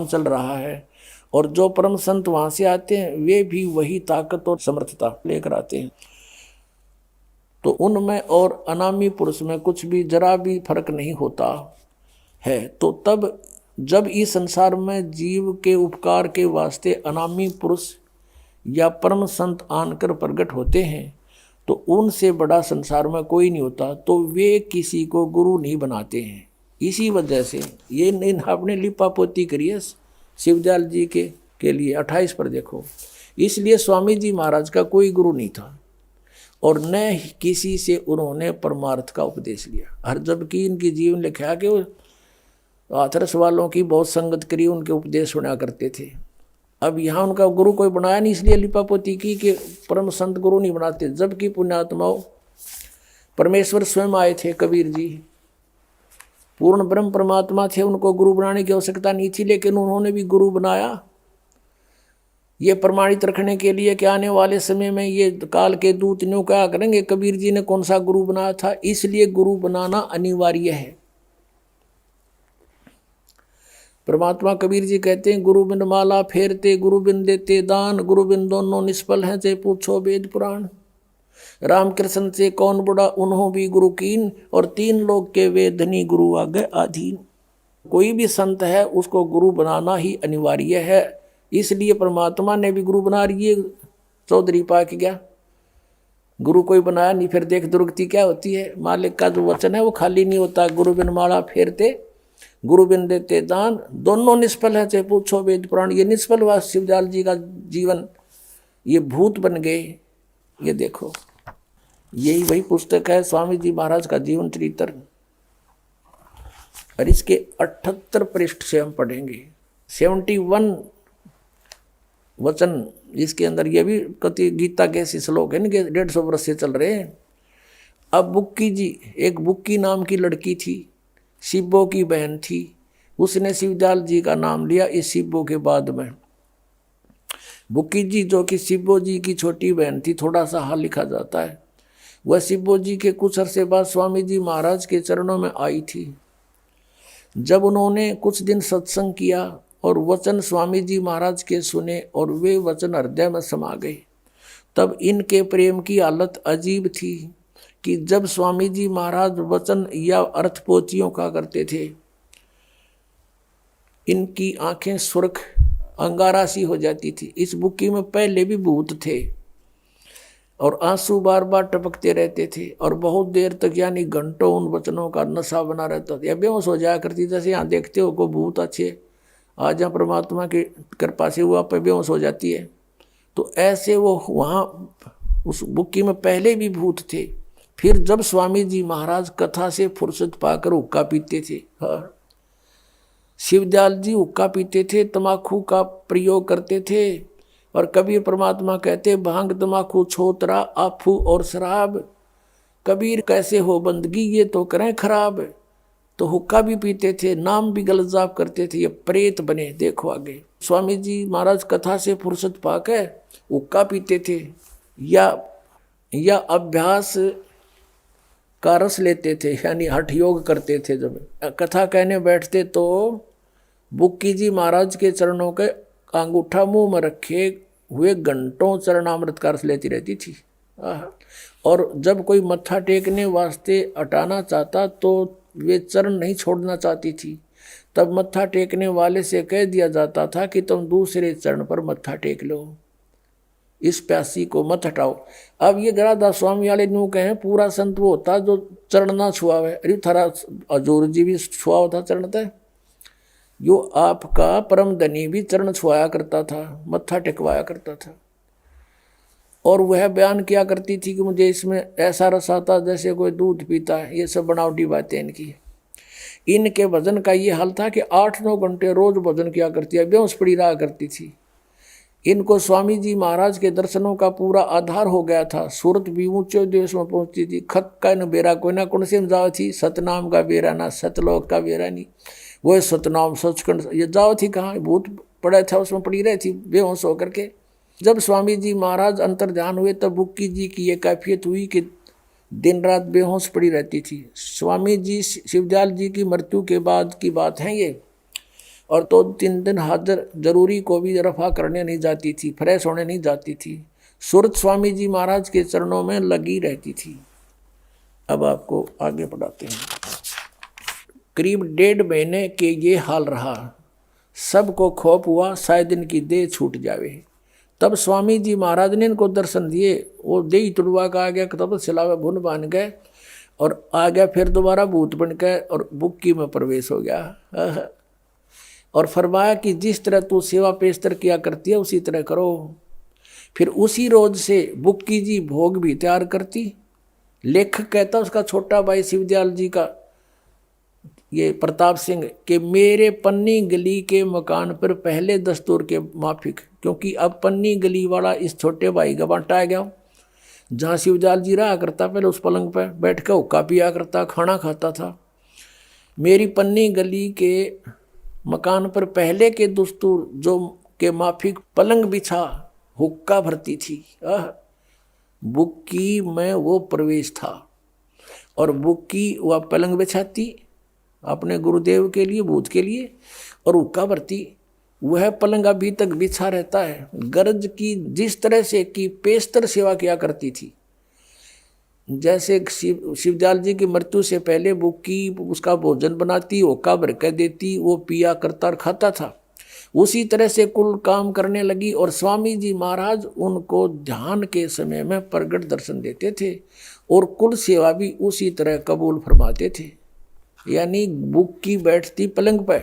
चल रहा है, और जो परम संत वहाँ से आते हैं वे भी वही ताकत और समर्थता लेकर आते हैं। तो उनमें और अनामी पुरुष में कुछ भी जरा भी फर्क नहीं होता है। तो तब जब इस संसार में जीव के उपकार के वास्ते अनामी पुरुष या परम संत आनकर प्रकट होते हैं तो उनसे बड़ा संसार में कोई नहीं होता, तो वे किसी को गुरु नहीं बनाते हैं। इसी वजह से ये आपने लिपा पोती करी है शिवदयाल जी के लिए। 28 पर देखो, इसलिए स्वामी जी महाराज का कोई गुरु नहीं था और न किसी से उन्होंने परमार्थ का उपदेश लिया। हर जबकि इनकी जीवन लिखा कि वो हाथरस वालों की बहुत संगत करी, उनके उपदेश सुना करते थे। अब यहाँ उनका गुरु कोई बनाया नहीं, इसलिए लिपापोती की कि परम संत गुरु नहीं बनाते। जबकि पुण्यात्माओं परमेश्वर स्वयं आए थे, कबीर जी पूर्ण ब्रह्म परमात्मा थे, उनको गुरु बनाने की आवश्यकता नहीं थी, लेकिन उन्होंने भी गुरु बनाया। ये प्रमाणित रखने के लिए कि आने वाले समय में ये काल के दूत न्यू क्या करेंगे, कबीर जी ने कौन सा गुरु बनाया था, इसलिए गुरु बनाना अनिवार्य है। परमात्मा कबीर जी कहते हैं, गुरु बिन माला फेरते, गुरु बिन देते दान, गुरु बिन दोनों निष्फल हैं, चाहे पूछो वेद पुराण। रामकृष्ण से कौन बुढ़ा उन्हों भी गुरु कीन, और 3 लोग के वे धनी गुरु आगे आधीन। कोई भी संत है उसको गुरु बनाना ही अनिवार्य है, इसलिए परमात्मा ने भी गुरु बना रही है। चौधरी पाक गया गुरु कोई बनाया नहीं, फिर देख दुर्गति क्या होती है। मालिक का जो वचन है वो खाली नहीं होता। गुरु बिन माला फेरते, गुरु बिन देते दान, दोनों निष्फल है, चाहे पूछो वेद पुराण। ये निष्फल हुआ शिवदयाल जी का जीवन, ये भूत बन गए। ये देखो यही वही पुस्तक है स्वामी जी महाराज का जीवन चरित्र, और इसके 78 पृष्ठ से हम पढ़ेंगे। 71 वचन इसके अंदर। ये भी कति गीता के ऐसे श्लोक है इनके 150 वर्ष से चल रहे हैं। अब बुक्की जी, एक बुक्की नाम की लड़की थी, शिब्बो की बहन थी। उसने शिवदयाल जी का नाम लिया इस शिब्बो के बाद में। बुक्की जी जो कि शिब्बो जी की छोटी बहन थी, थोड़ा सा हाल लिखा जाता है, वह शिब्बो जी के कुछ अरसे बाद स्वामी जी महाराज के चरणों में आई थी। जब उन्होंने कुछ दिन सत्संग किया और वचन स्वामी जी महाराज के सुने और वे वचन हृदय में समा गए, तब इनके प्रेम की हालत अजीब थी कि जब स्वामी जी महाराज वचन या अर्थ पोथियों का करते थे, इनकी आंखें सुर्ख अंगारा सी हो जाती थी। इस बुक्की में पहले भी भूत थे और आंसू बार बार टपकते रहते थे और बहुत देर तक यानी घंटों उन वचनों का नशा बना रहता था। या बेहोश हो जाया करती, जैसे यहाँ देखते हो को भूत अच्छे आज यहाँ परमात्मा की कृपा से वो आप बेहोश हो जाती है, तो ऐसे वो वहाँ उस बुक्की में पहले भी भूत थे। फिर जब स्वामी जी महाराज कथा से फुर्सत पाकर हुक्का पीते थे, हाँ शिवदयाल जी हुक्का पीते थे, तमाकू का प्रयोग करते थे, और कबीर परमात्मा कहते भांग तमाकू छोतरा आफू और शराब, कबीर कैसे हो बंदगी ये तो करें खराब। तो हुक्का भी पीते थे, नाम भी गलत जाप करते थे, ये प्रेत बने। देखो आगे स्वामी जी महाराज कथा से फुर्सत पाकर हुक्का पीते थे या अभ्यास का रस लेते थे, यानी हठ योग करते थे। जब कथा कहने बैठते तो बुक्की जी महाराज के चरणों के अंगूठा मुंह में रखे हुए घंटों चरणामृत का रस लेती रहती थी। और जब कोई मत्था टेकने वास्ते हटाना चाहता तो वे चरण नहीं छोड़ना चाहती थी, तब मत्था टेकने वाले से कह दिया जाता था कि तुम दूसरे चरण पर मत्था टेक लो, इस प्यासी को मत हटाओ। अब ये गरादास स्वामी वाले न्यू कहें पूरा संत वो होता जो चरण ना छुआवे। अरे थारा हजूर जी भी छुआ होता चरण तय, जो आपका परम धनी भी चरण छुआया करता था, मत्था टेकवाया करता था। और वह बयान किया करती थी कि मुझे इसमें ऐसा रस आता जैसे कोई दूध पीता है। ये सब बनावटी बातें इनकी। इनके भजन का ये हाल था कि 8-9 घंटे रोज भजन किया करती है, बेहोश पड़ी रहा करती थी। इनको स्वामी जी महाराज के दर्शनों का पूरा आधार हो गया था। सूरत भी ऊंचे देश में पहुंचती थी। खक का न बेरा कोई ना कौन से जाओ थी, सतनाम का बेरा ना सतलोक का बेरा नहीं, वो सतनाम सचखंड ये जाओ थी कहाँ, भूत पड़ा था उसमें पड़ी रही थी बेहोश होकर के। जब स्वामी जी महाराज अंतर ध्यान हुए तब बुक्की जी की ये कैफियत हुई कि दिन रात बेहोश पड़ी रहती थी। स्वामी जी शिवदयाल जी की मृत्यु के बाद की बात है ये। और तो 3 दिन हाजिर जरूरी को भी रफा करने नहीं जाती थी, फ्रेश होने नहीं जाती थी, सूरत स्वामी जी महाराज के चरणों में लगी रहती थी। अब आपको आगे बढ़ाते हैं। करीब 1.5 महीने के ये हाल रहा। सबको खौफ हुआ शायद इनकी देह छूट जावे। तब स्वामी जी महाराज ने इनको दर्शन दिए। वो देही तुड़वा का आ गया, तब सिलावे भुन बन गए और आ गया फिर दोबारा भूत बन गए और बुक्की में प्रवेश हो गया। और फरमाया कि जिस तरह तू सेवा पेशतर किया करती है उसी तरह करो। फिर उसी रोज से बुक्की जी भोग भी तैयार करती। लेखक कहता उसका छोटा भाई शिवदयाल जी का ये प्रताप सिंह के मेरे पन्नी गली के मकान पर पहले दस्तूर के माफिक, क्योंकि अब पन्नी गली वाला इस छोटे भाई का बांटा गया। जहाँ शिवदयाल जी रहा करता पहले उस पलंग पर बैठ कर हुक्का पिया करता, खाना खाता था। मेरी पन्नी गली के मकान पर पहले के दस्तूर जो के माफिक पलंग बिछा हुक्का भरती थी। बुक्की में वो प्रवेश था और बुक्की वह पलंग बिछाती अपने गुरुदेव के लिए, भूत के लिए, और हुक्का भरती। वह पलंग अभी तक बिछा रहता है। गरज की जिस तरह से कि पेशतर सेवा किया करती थी। जैसे शिवदयाल जी की मृत्यु से पहले बुक्की उसका भोजन बनाती, हुक्का भर कर देती, वो पिया करता और खाता था। उसी तरह से कुल काम करने लगी और स्वामी जी महाराज उनको ध्यान के समय में प्रगट दर्शन देते थे और कुल सेवा भी उसी तरह कबूल फरमाते थे। यानी बुक्की बैठती पलंग पर,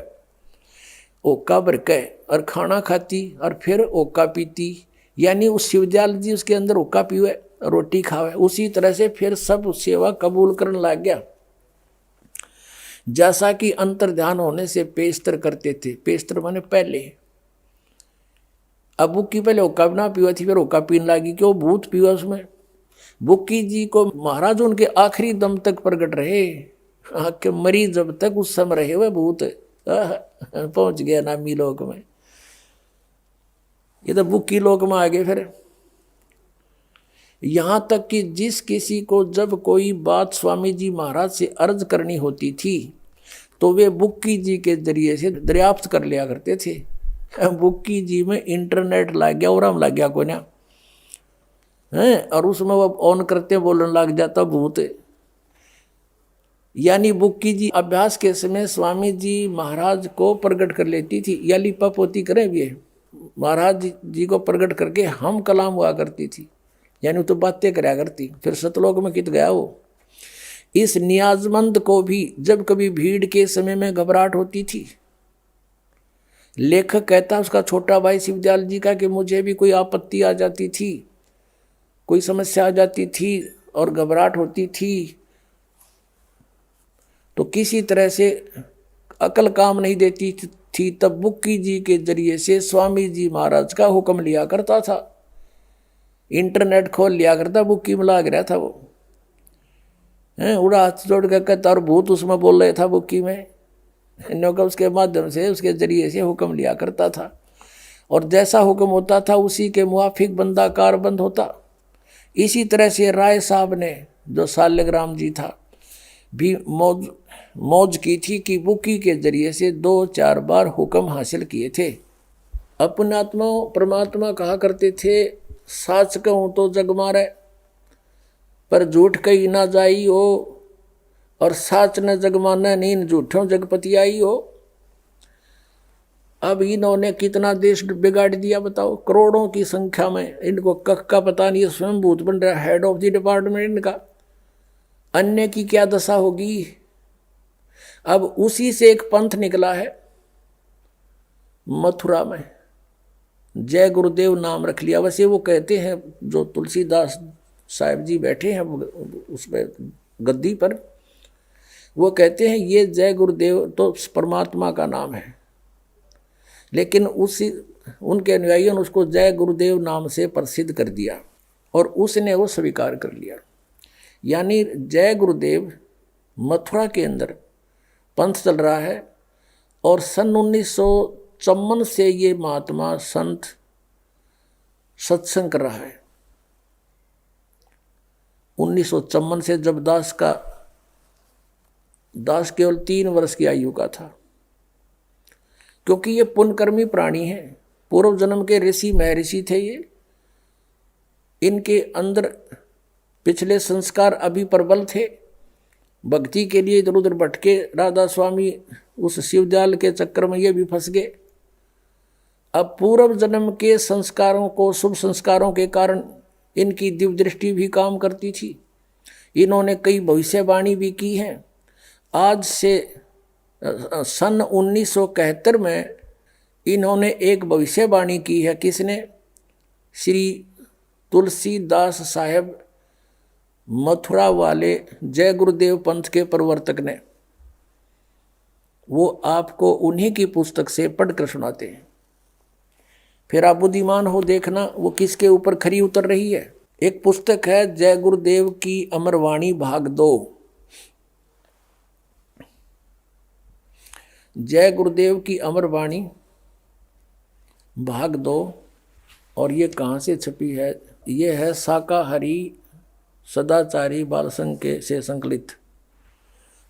ओका भर के और खाना खाती और फिर ओका पीती। यानी उस शिवदयाल जी उसके अंदर ओका पीवे, रोटी खावे। उसी तरह से फिर सब सेवा कबूल करने लग गया। जैसा कि अंतर ध्यान होने से पेशतर करते थे। पेशतर माने पहले। अब बुक्की पहले ओका ना पीवा थी, फिर ओका पीने लगी कि वो भूत पीवा उसमें। बुक्की जी को महाराज उनके आखिरी दम तक प्रकट रहे। के मरी जब तक उस समय रहे वह भूत पहुंच गया नामी लोक में। ये तो बुक्की लोक में आ गए। फिर यहां तक कि जिस किसी को जब कोई बात स्वामी जी महाराज से अर्ज करनी होती थी तो वे बुक्की जी के जरिए से दरियाफ्त कर लिया करते थे। बुक्की जी में इंटरनेट लग गया और हम लग गया कोई ना है, और उसमें वो ऑन करते बोलने लग जाता भूत। यानी बुक्की जी अभ्यास के समय स्वामी जी महाराज को प्रकट कर लेती थी। या लिपा पोती करें भी महाराज जी को प्रकट करके हम कलाम हुआ करती थी। यानी तो बातें कराया करती। फिर सतलोक में कित गया वो। इस नियाजमंद को भी जब कभी भीड़ के समय में घबराहट होती थी, लेखक कहता उसका छोटा भाई शिवदयाल जी का कि मुझे भी कोई आपत्ति आ जाती थी, कोई समस्या आ जाती थी और घबराहट होती थी तो किसी तरह से अकल काम नहीं देती थी, तब बुक्की जी के जरिए से स्वामी जी महाराज का हुक्म लिया करता था। इंटरनेट खोल लिया करता, बुक्की में लाग रहा था वो उड़ा हाथ जोड़ कर कहता और भूत उसमें बोल रहे था बुक्की में। उसके माध्यम से उसके जरिए से हुक्म लिया करता था और जैसा हुक्म होता था उसी के मुआफिक बंदा कारबंद होता। इसी तरह से राय साहब ने जो सालिग्राम जी था भी मौज की थी कि बुक्की के जरिए से 2-4 बार हुक्म हासिल किए थे। अपनात्मा परमात्मा कहा करते थे, साच कहूँ तो जग मारे पर झूठ कही ना जाई हो और साच न जग माने नीन झूठों जगपति आई हो। अब इन्होंने कितना देश बिगाड़ दिया बताओ, करोड़ों की संख्या में। इनको कख का पता नहीं, स्वयं भूत बन रहा, हेड ऑफ द डिपार्टमेंट इनका। अन्य की क्या दशा होगी। अब उसी से एक पंथ निकला है मथुरा में, जय गुरुदेव नाम रख लिया। वैसे वो कहते हैं, जो तुलसीदास साहिब जी बैठे हैं उस पर गद्दी पर, वो कहते हैं ये जय गुरुदेव तो परमात्मा का नाम है, लेकिन उसी उनके अनुयायियों ने उसको जय गुरुदेव नाम से प्रसिद्ध कर दिया और उसने वो स्वीकार कर लिया। यानी जय गुरुदेव मथुरा के अंदर पंथ चल रहा है और सन 1954 से ये महात्मा संत सत्संग कर रहा है। 1954 से, जब दास केवल 3 वर्ष की आयु का था। क्योंकि ये पुण्यकर्मी प्राणी है, पूर्व जन्म के ऋषि महर्षि थे ये, इनके अंदर पिछले संस्कार अभी प्रबल थे। भक्ति के लिए इधर उधर भटके राधा स्वामी उस शिवजाल के चक्कर में ये भी फंस गए। अब पूर्व जन्म के संस्कारों को, शुभ संस्कारों के कारण इनकी दिव्य दृष्टि भी काम करती थी। इन्होंने कई भविष्यवाणी भी की है। आज से सन 1971 में इन्होंने एक भविष्यवाणी की है। किसने? श्री तुलसीदास साहेब मथुरा वाले जय गुरुदेव पंथ के प्रवर्तक ने। वो आपको उन्हीं की पुस्तक से पढ़कर सुनाते हैं, फिर आप बुद्धिमान हो देखना वो किसके ऊपर खरी उतर रही है। एक पुस्तक है जय गुरुदेव की अमरवाणी भाग 2। जय गुरुदेव की अमरवाणी भाग 2, और ये कहाँ से छपी है? ये है शाकाहारी सदाचारी बाल संघ के से संकलित।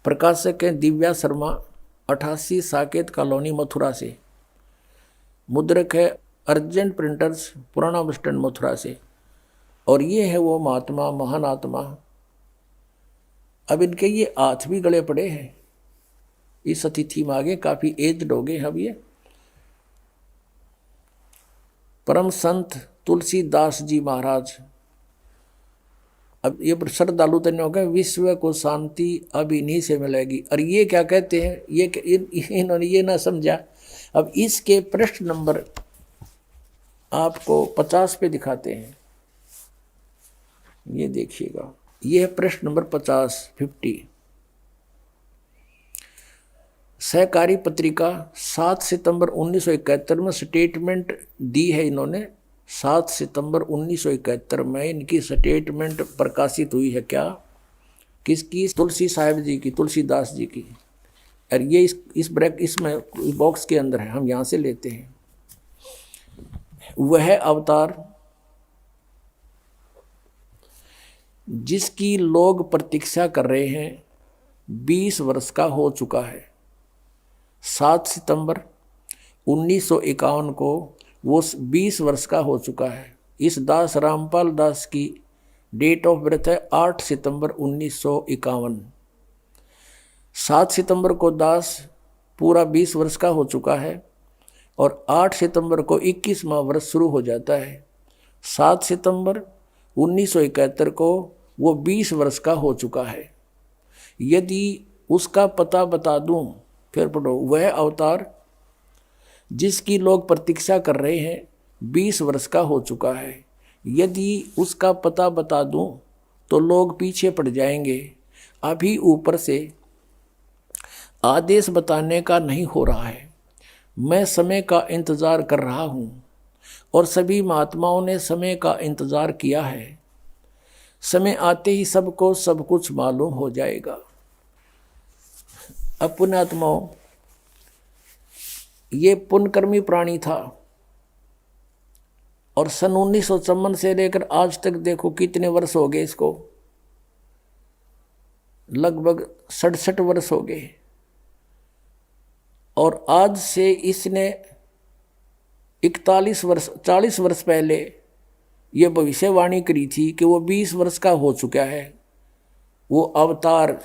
प्रकाशक है दिव्या शर्मा, 88 साकेत कॉलोनी मथुरा से। मुद्रक है अर्जेंट प्रिंटर्स, पुराना बस स्टैंड मथुरा से। और ये है वो महात्मा, महान आत्मा। अब इनके ये हाथ भी गले पड़े हैं इस अतिथि में, आगे काफी एज्ड हो गए। अब ये परम संत तुलसीदास जी महाराज। अब ये श्रद्धालु तन्य हो गए, विश्व को शांति अब इन्हीं से मिलेगी। और ये क्या कहते हैं, ये इन्होंने ये ना समझा। अब इसके पृष्ठ नंबर आपको 50 पे दिखाते हैं, ये देखिएगा। ये है पृष्ठ नंबर 50। सहकारी पत्रिका 7 सितंबर 1971 में स्टेटमेंट दी है इन्होंने। 7 सितंबर 1971 में इनकी स्टेटमेंट प्रकाशित हुई है। क्या? किसकी? तुलसी साहिब जी की, तुलसीदास जी की। और ये इसमें बॉक्स के अंदर है, हम यहाँ से लेते हैं। वह अवतार जिसकी लोग प्रतीक्षा कर रहे हैं 20 वर्ष का हो चुका है। 7 सितंबर 1951 को वो 20 वर्ष का हो चुका है। इस दास रामपाल दास की डेट ऑफ बर्थ है 8 सितंबर 1951। 7 सितंबर को दास पूरा 20 वर्ष का हो चुका है और 8 सितंबर को 21वां वर्ष शुरू हो जाता है। 7 सितंबर 1971 को वो 20 वर्ष का हो चुका है। यदि उसका पता बता दूं, फिर पढ़ो। वह अवतार जिसकी लोग प्रतीक्षा कर रहे हैं 20 वर्ष का हो चुका है। यदि उसका पता बता दूं तो लोग पीछे पड़ जाएंगे। अभी ऊपर से आदेश बताने का नहीं हो रहा है। मैं समय का इंतज़ार कर रहा हूँ और सभी महात्माओं ने समय का इंतज़ार किया है। समय आते ही सबको सब कुछ मालूम हो जाएगा। अब पुण्यात्माओं, ये पुण्यकर्मी प्राणी था और सन 1954 से लेकर आज तक देखो कितने वर्ष हो गए इसको, लगभग 67 वर्ष हो गए। और आज से इसने 40 वर्ष पहले ये भविष्यवाणी करी थी कि वो 20 वर्ष का हो चुका है, वो अवतार,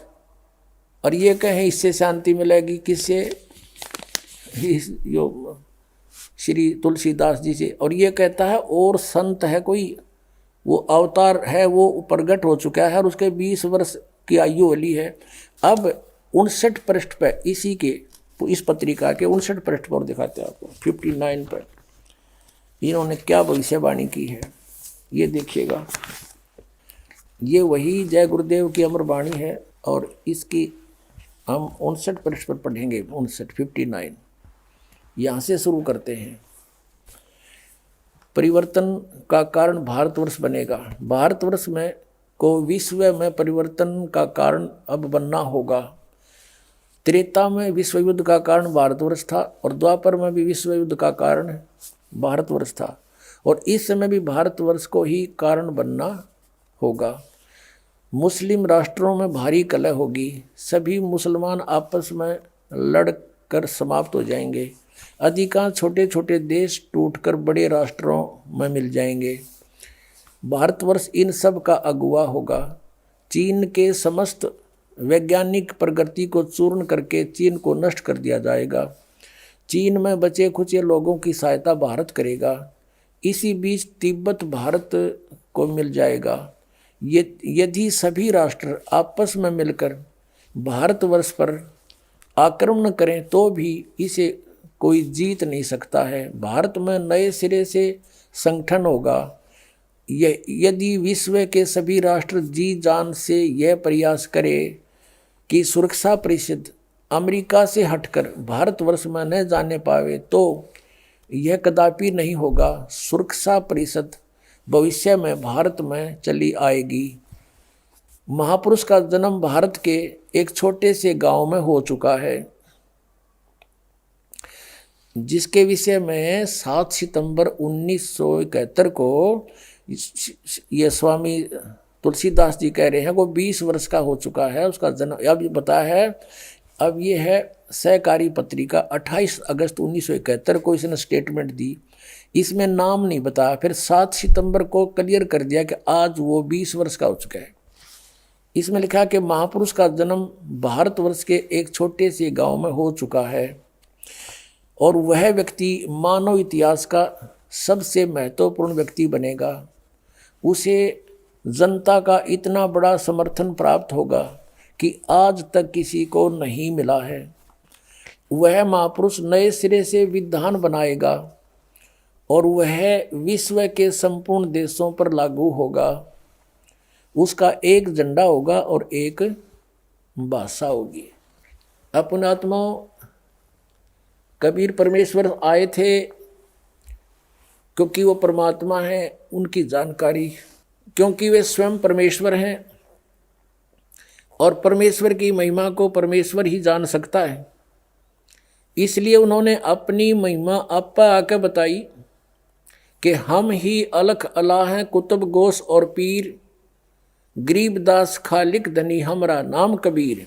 और ये कहें इससे शांति मिलेगी किससे? यो श्री तुलसीदास जी से। और ये कहता है और संत है कोई, वो अवतार है, वो प्रगट हो चुका है और उसके 20 वर्ष की आयु वाली है। अब 59 पृष्ठ पर इसी के, इस पत्रिका के 59 पृष्ठ पर दिखाते हैं आपको, 59 पर इन्होंने क्या भविष्यवाणी की है ये देखिएगा। ये वही जय गुरुदेव की अमर वाणी है और इसकी हम 59 पृष्ठ पर पढ़ेंगे। 59 यहाँ से शुरू करते हैं। परिवर्तन का कारण भारतवर्ष बनेगा। भारतवर्ष में को विश्व में परिवर्तन का कारण अब बनना होगा। त्रेता में विश्व युद्ध का कारण भारतवर्ष था और द्वापर में भी विश्व युद्ध का कारण भारतवर्ष था, और इस समय भी भारतवर्ष को ही कारण बनना होगा। मुस्लिम राष्ट्रों में भारी कलह होगी, सभी मुसलमान आपस में लड़कर समाप्त हो जाएंगे, अधिकांश छोटे छोटे देश टूटकर बड़े राष्ट्रों में मिल जाएंगे। भारतवर्ष इन सब का अगुवा होगा। चीन के समस्त वैज्ञानिक प्रगति को चूर्ण करके चीन को नष्ट कर दिया जाएगा। चीन में बचे खुचे लोगों की सहायता भारत करेगा। इसी बीच तिब्बत भारत को मिल जाएगा। यदि सभी राष्ट्र आपस में मिलकर भारतवर्ष पर आक्रमण करें तो भी इसे कोई जीत नहीं सकता है। भारत में नए सिरे से संगठन होगा। यदि विश्व के सभी राष्ट्र जी जान से यह प्रयास करें कि सुरक्षा परिषद अमेरिका से हटकर भारतवर्ष में न जाने पावे तो यह कदापि नहीं होगा। सुरक्षा परिषद भविष्य में भारत में चली आएगी। महापुरुष का जन्म भारत के एक छोटे से गांव में हो चुका है, जिसके विषय में 7 सितंबर 1971 को ये स्वामी तुलसीदास जी कह रहे हैं वो 20 वर्ष का हो चुका है उसका जन्म। अब बताया है, अब ये है सहकारी पत्रिका 28 अगस्त 1971 को इसने स्टेटमेंट दी, इसमें नाम नहीं बताया। फिर 7 सितंबर को क्लियर कर दिया कि आज वो 20 वर्ष का हो चुका है। इसमें लिखा कि महापुरुष का जन्म भारतवर्ष के एक छोटे से गांव में हो चुका है और वह व्यक्ति मानव इतिहास का सबसे महत्वपूर्ण व्यक्ति बनेगा। उसे जनता का इतना बड़ा समर्थन प्राप्त होगा कि आज तक किसी को नहीं मिला है। वह महापुरुष नए सिरे से विधान बनाएगा और वह विश्व के संपूर्ण देशों पर लागू होगा। उसका एक झंडा होगा और एक भाषा होगी। अपने आत्माओं, कबीर परमेश्वर आए थे क्योंकि वो परमात्मा है, उनकी जानकारी, क्योंकि वे स्वयं परमेश्वर हैं और परमेश्वर की महिमा को परमेश्वर ही जान सकता है, इसलिए उन्होंने अपनी महिमा आपा आकर बताई कि हम ही अलख अला हैं, कुतुब गोस और पीर, गरीबदास खालिक धनी हमरा नाम कबीर।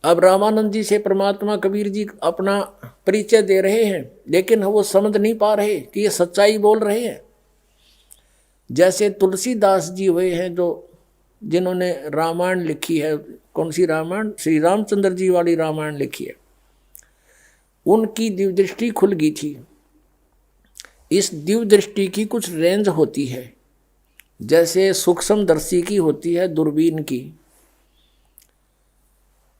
अब रामानंद जी से परमात्मा कबीर जी अपना परिचय दे रहे हैं, लेकिन वो समझ नहीं पा रहे कि ये सच्चाई बोल रहे हैं। जैसे तुलसीदास जी हुए हैं जो जिन्होंने रामायण लिखी है, कौन सी रामायण? श्री रामचंद्र जी वाली रामायण लिखी है, उनकी दिव्य दृष्टि खुल गई थी। इस दिव्य दृष्टि की कुछ रेंज होती है, जैसे सूक्ष्मदर्शी की होती है दूरबीन की,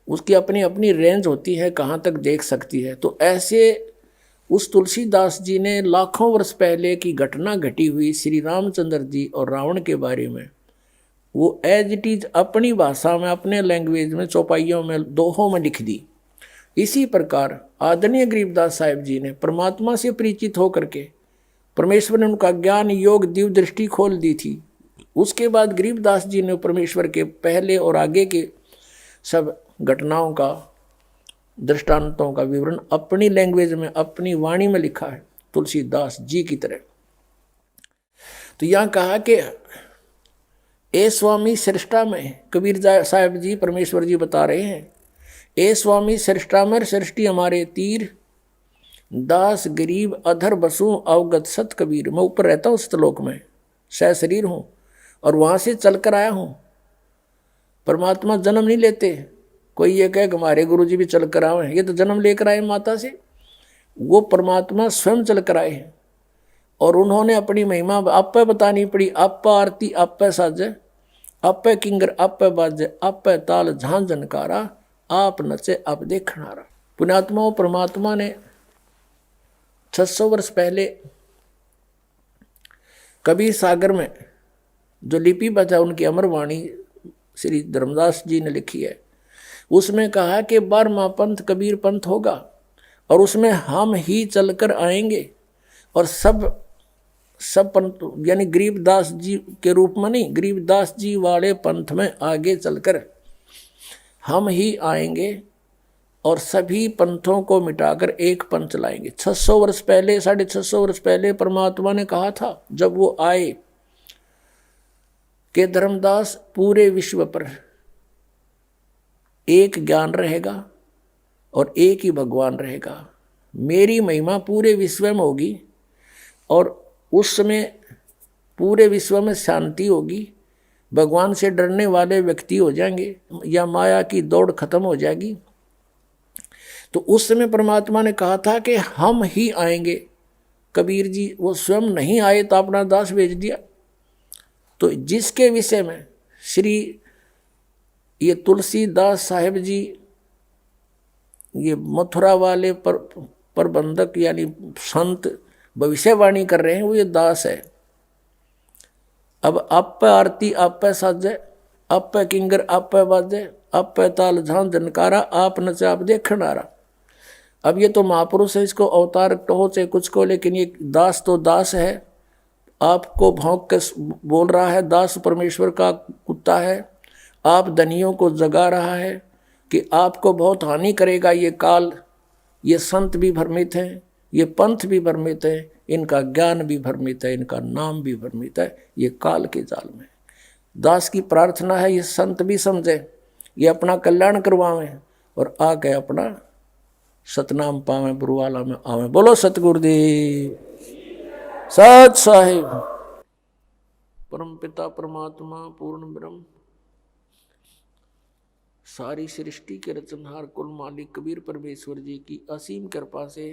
उसकी अपनी अपनी रेंज होती है, कहाँ तक देख सकती है। तो ऐसे उस तुलसीदास जी ने लाखों वर्ष पहले की घटना घटी हुई श्री रामचंद्र जी और रावण के बारे में वो एज इट इज अपनी भाषा में, अपने लैंग्वेज में, चौपाइयों में, दोहों में लिख दी। इसी प्रकार आदरणीय गरीबदास साहिब जी ने परमात्मा से परिचित होकर के परमेश्वर ने उनका ज्ञान योग दिव्य दृष्टि खोल दी थी। उसके बाद गरीबदास जी ने परमेश्वर के पहले और आगे के सब घटनाओं का, दृष्टांतों का विवरण अपनी लैंग्वेज में, अपनी वाणी में लिखा है, तुलसीदास जी की तरह। तो यहाँ कहा कि ए स्वामी सृष्टा में, कबीर साहब जी परमेश्वर जी बता रहे हैं, ए स्वामी सृष्टा में सृष्टि हमारे तीर, दास गरीब अधर बसु अवगत सत कबीर। मैं ऊपर रहता हूँ श्लोक में, शरीर हूं और वहां से चलकर आया हूं। परमात्मा जन्म नहीं लेते। कोई ये कहे कि हमारे गुरुजी भी चलकर आए, ये तो जन्म लेकर आए माता से। वो परमात्मा स्वयं चलकर आए हैं और उन्होंने अपनी महिमा आप पे बतानी पड़ी। आप पे आरती आप पे साजे, आप पे किंगर आप पे बाजे, आप पे ताल झांझ झनकारा, आप नचे आप देखनारा। पुण्यात्माओं, परमात्मा ने 600 वर्ष पहले कबीर सागर में जो लिपि बचा, उनकी अमर वाणी श्री धर्मदास जी ने लिखी है, उसमें कहा कि 12वां पंथ कबीर पंथ होगा और उसमें हम ही चलकर आएंगे और सब पंथ यानी गरीबदास जी के रूप में नहीं, गरीबदास जी वाले पंथ में आगे चलकर हम ही आएंगे और सभी पंथों को मिटाकर एक पंथ लाएंगे। 600 वर्ष पहले, 650 वर्ष पहले परमात्मा ने कहा था जब वो आए कि धर्मदास पूरे विश्व पर एक ज्ञान रहेगा और एक ही भगवान रहेगा, मेरी महिमा पूरे विश्व में होगी और उस समय पूरे विश्व में शांति होगी, भगवान से डरने वाले व्यक्ति हो जाएंगे या माया की दौड़ खत्म हो जाएगी। तो उस समय परमात्मा ने कहा था कि हम ही आएंगे। कबीर जी वो स्वयं नहीं आए तो अपना दास भेज दिया। तो जिसके विषय में श्री ये तुलसीदास साहेब जी, ये मथुरा वाले प्रबंधक यानी संत भविष्यवाणी कर रहे हैं, वो ये दास है। अब आप पे आरती आप पे साजे, आप पे किंगर आप पे बाजे, आप पे ताल झांझ झनकारा, आप नचे आप देखनारा। अब ये तो महापुरुष है, इसको अवतार कहो चाहे कुछ को, लेकिन ये दास तो दास है। आपको भौंक के बोल रहा है, दास परमेश्वर का कुत्ता है। आप धनियों को जगा रहा है कि आपको बहुत हानि करेगा ये काल। ये संत भी भ्रमित हैं, ये पंथ भी भ्रमित है, इनका ज्ञान भी भ्रमित है, इनका नाम भी भ्रमित है, ये काल के जाल में। दास की प्रार्थना है ये संत भी समझे, ये अपना कल्याण करवावें और आके अपना सतनाम पावें, बुरवाला में आवें। बोलो सतगुरुदेव सत साहिब। परम पिता परमात्मा पूर्ण ब्रह्म सारी सृष्टि के रचनहार कुल मालिक कबीर परमेश्वर जी की असीम कृपा से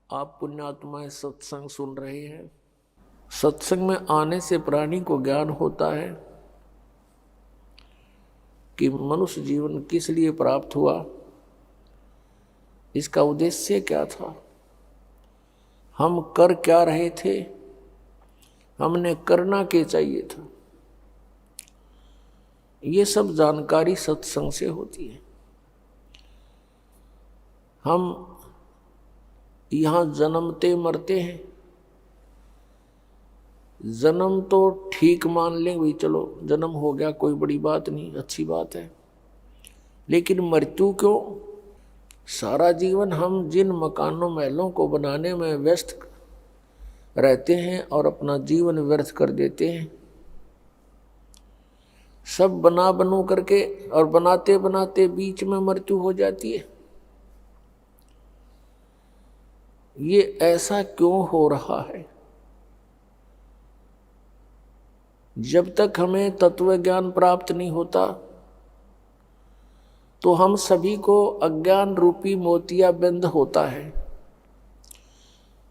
आप पुण्यात्माएं सत्संग सुन रहे हैं। सत्संग में आने से प्राणी को ज्ञान होता है कि मनुष्य जीवन किस लिए प्राप्त हुआ, इसका उद्देश्य क्या था, हम कर क्या रहे थे, हमने करना क्या चाहिए था। ये सब जानकारी सत्संग से होती है। हम यहाँ जन्मते मरते हैं। जन्म तो ठीक मान लें, भाई चलो जन्म हो गया, कोई बड़ी बात नहीं, अच्छी बात है। लेकिन मृत्यु क्यों? सारा जीवन हम जिन मकानों महलों को बनाने में व्यस्त रहते हैं और अपना जीवन व्यर्थ कर देते हैं, सब बना बनू करके और बनाते बनाते बीच में मृत्यु हो जाती है। ये ऐसा क्यों हो रहा है? जब तक हमें तत्व ज्ञान प्राप्त नहीं होता तो हम सभी को अज्ञान रूपी मोतियाबिंद होता है।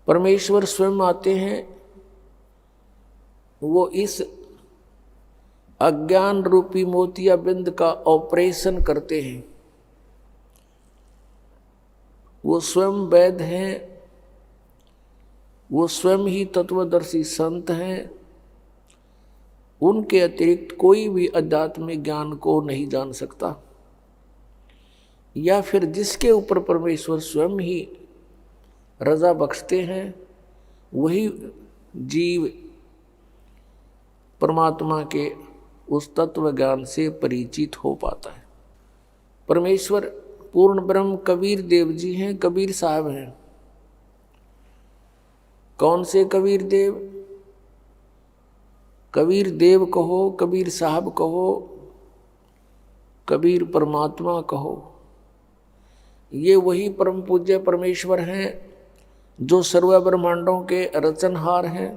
परमेश्वर स्वयं आते हैं, वो इस अज्ञान रूपी मोतियाबिंद का ऑपरेशन करते हैं। वो स्वयं वैद्य हैं, वो स्वयं ही तत्वदर्शी संत हैं। उनके अतिरिक्त कोई भी आध्यात्मिक ज्ञान को नहीं जान सकता, या फिर जिसके ऊपर परमेश्वर स्वयं ही रजा बख्शते हैं वही जीव परमात्मा के उस तत्व ज्ञान से परिचित हो पाता है। परमेश्वर पूर्ण ब्रह्म कबीर देव जी हैं, कबीर साहब हैं। कौन से कबीर देव? कबीर देव कहो, कबीर साहब कहो, कबीर परमात्मा कहो, ये वही परम पूज्य परमेश्वर हैं जो सर्व ब्रह्मांडों के रचनहार हैं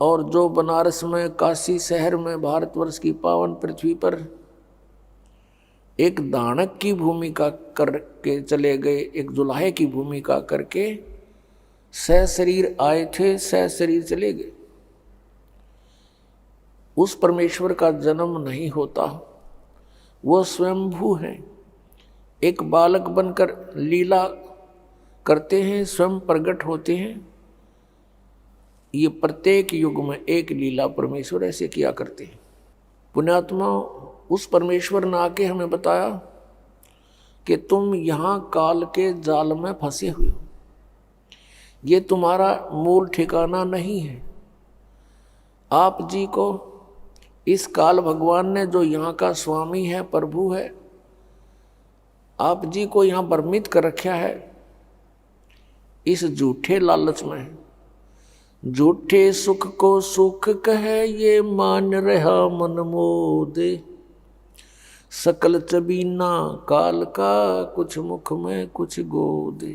और जो बनारस में, काशी शहर में, भारतवर्ष की पावन पृथ्वी पर एक दानक की भूमिका करके चले गए, एक जुलाहे की भूमिका करके सशरीर आए थे, सशरीर चले गए। उस परमेश्वर का जन्म नहीं होता, वो स्वयंभू हैं, एक बालक बनकर लीला करते हैं, स्वयं प्रकट होते हैं। ये प्रत्येक युग में एक लीला परमेश्वर ऐसे किया करते हैं। पुण्यात्मा, उस परमेश्वर ने आके हमें बताया कि तुम यहाँ काल के जाल में फंसे हुए हो, ये तुम्हारा मूल ठिकाना नहीं है। आप जी को इस काल भगवान ने, जो यहाँ का स्वामी है, प्रभु है, आप जी को यहाँ भ्रमित कर रखा है इस झूठे लालच में। झूठे सुख को सुख कहे ये मान रहा मन मोदे, सकल चबीना काल का कुछ मुख में कुछ गोदे।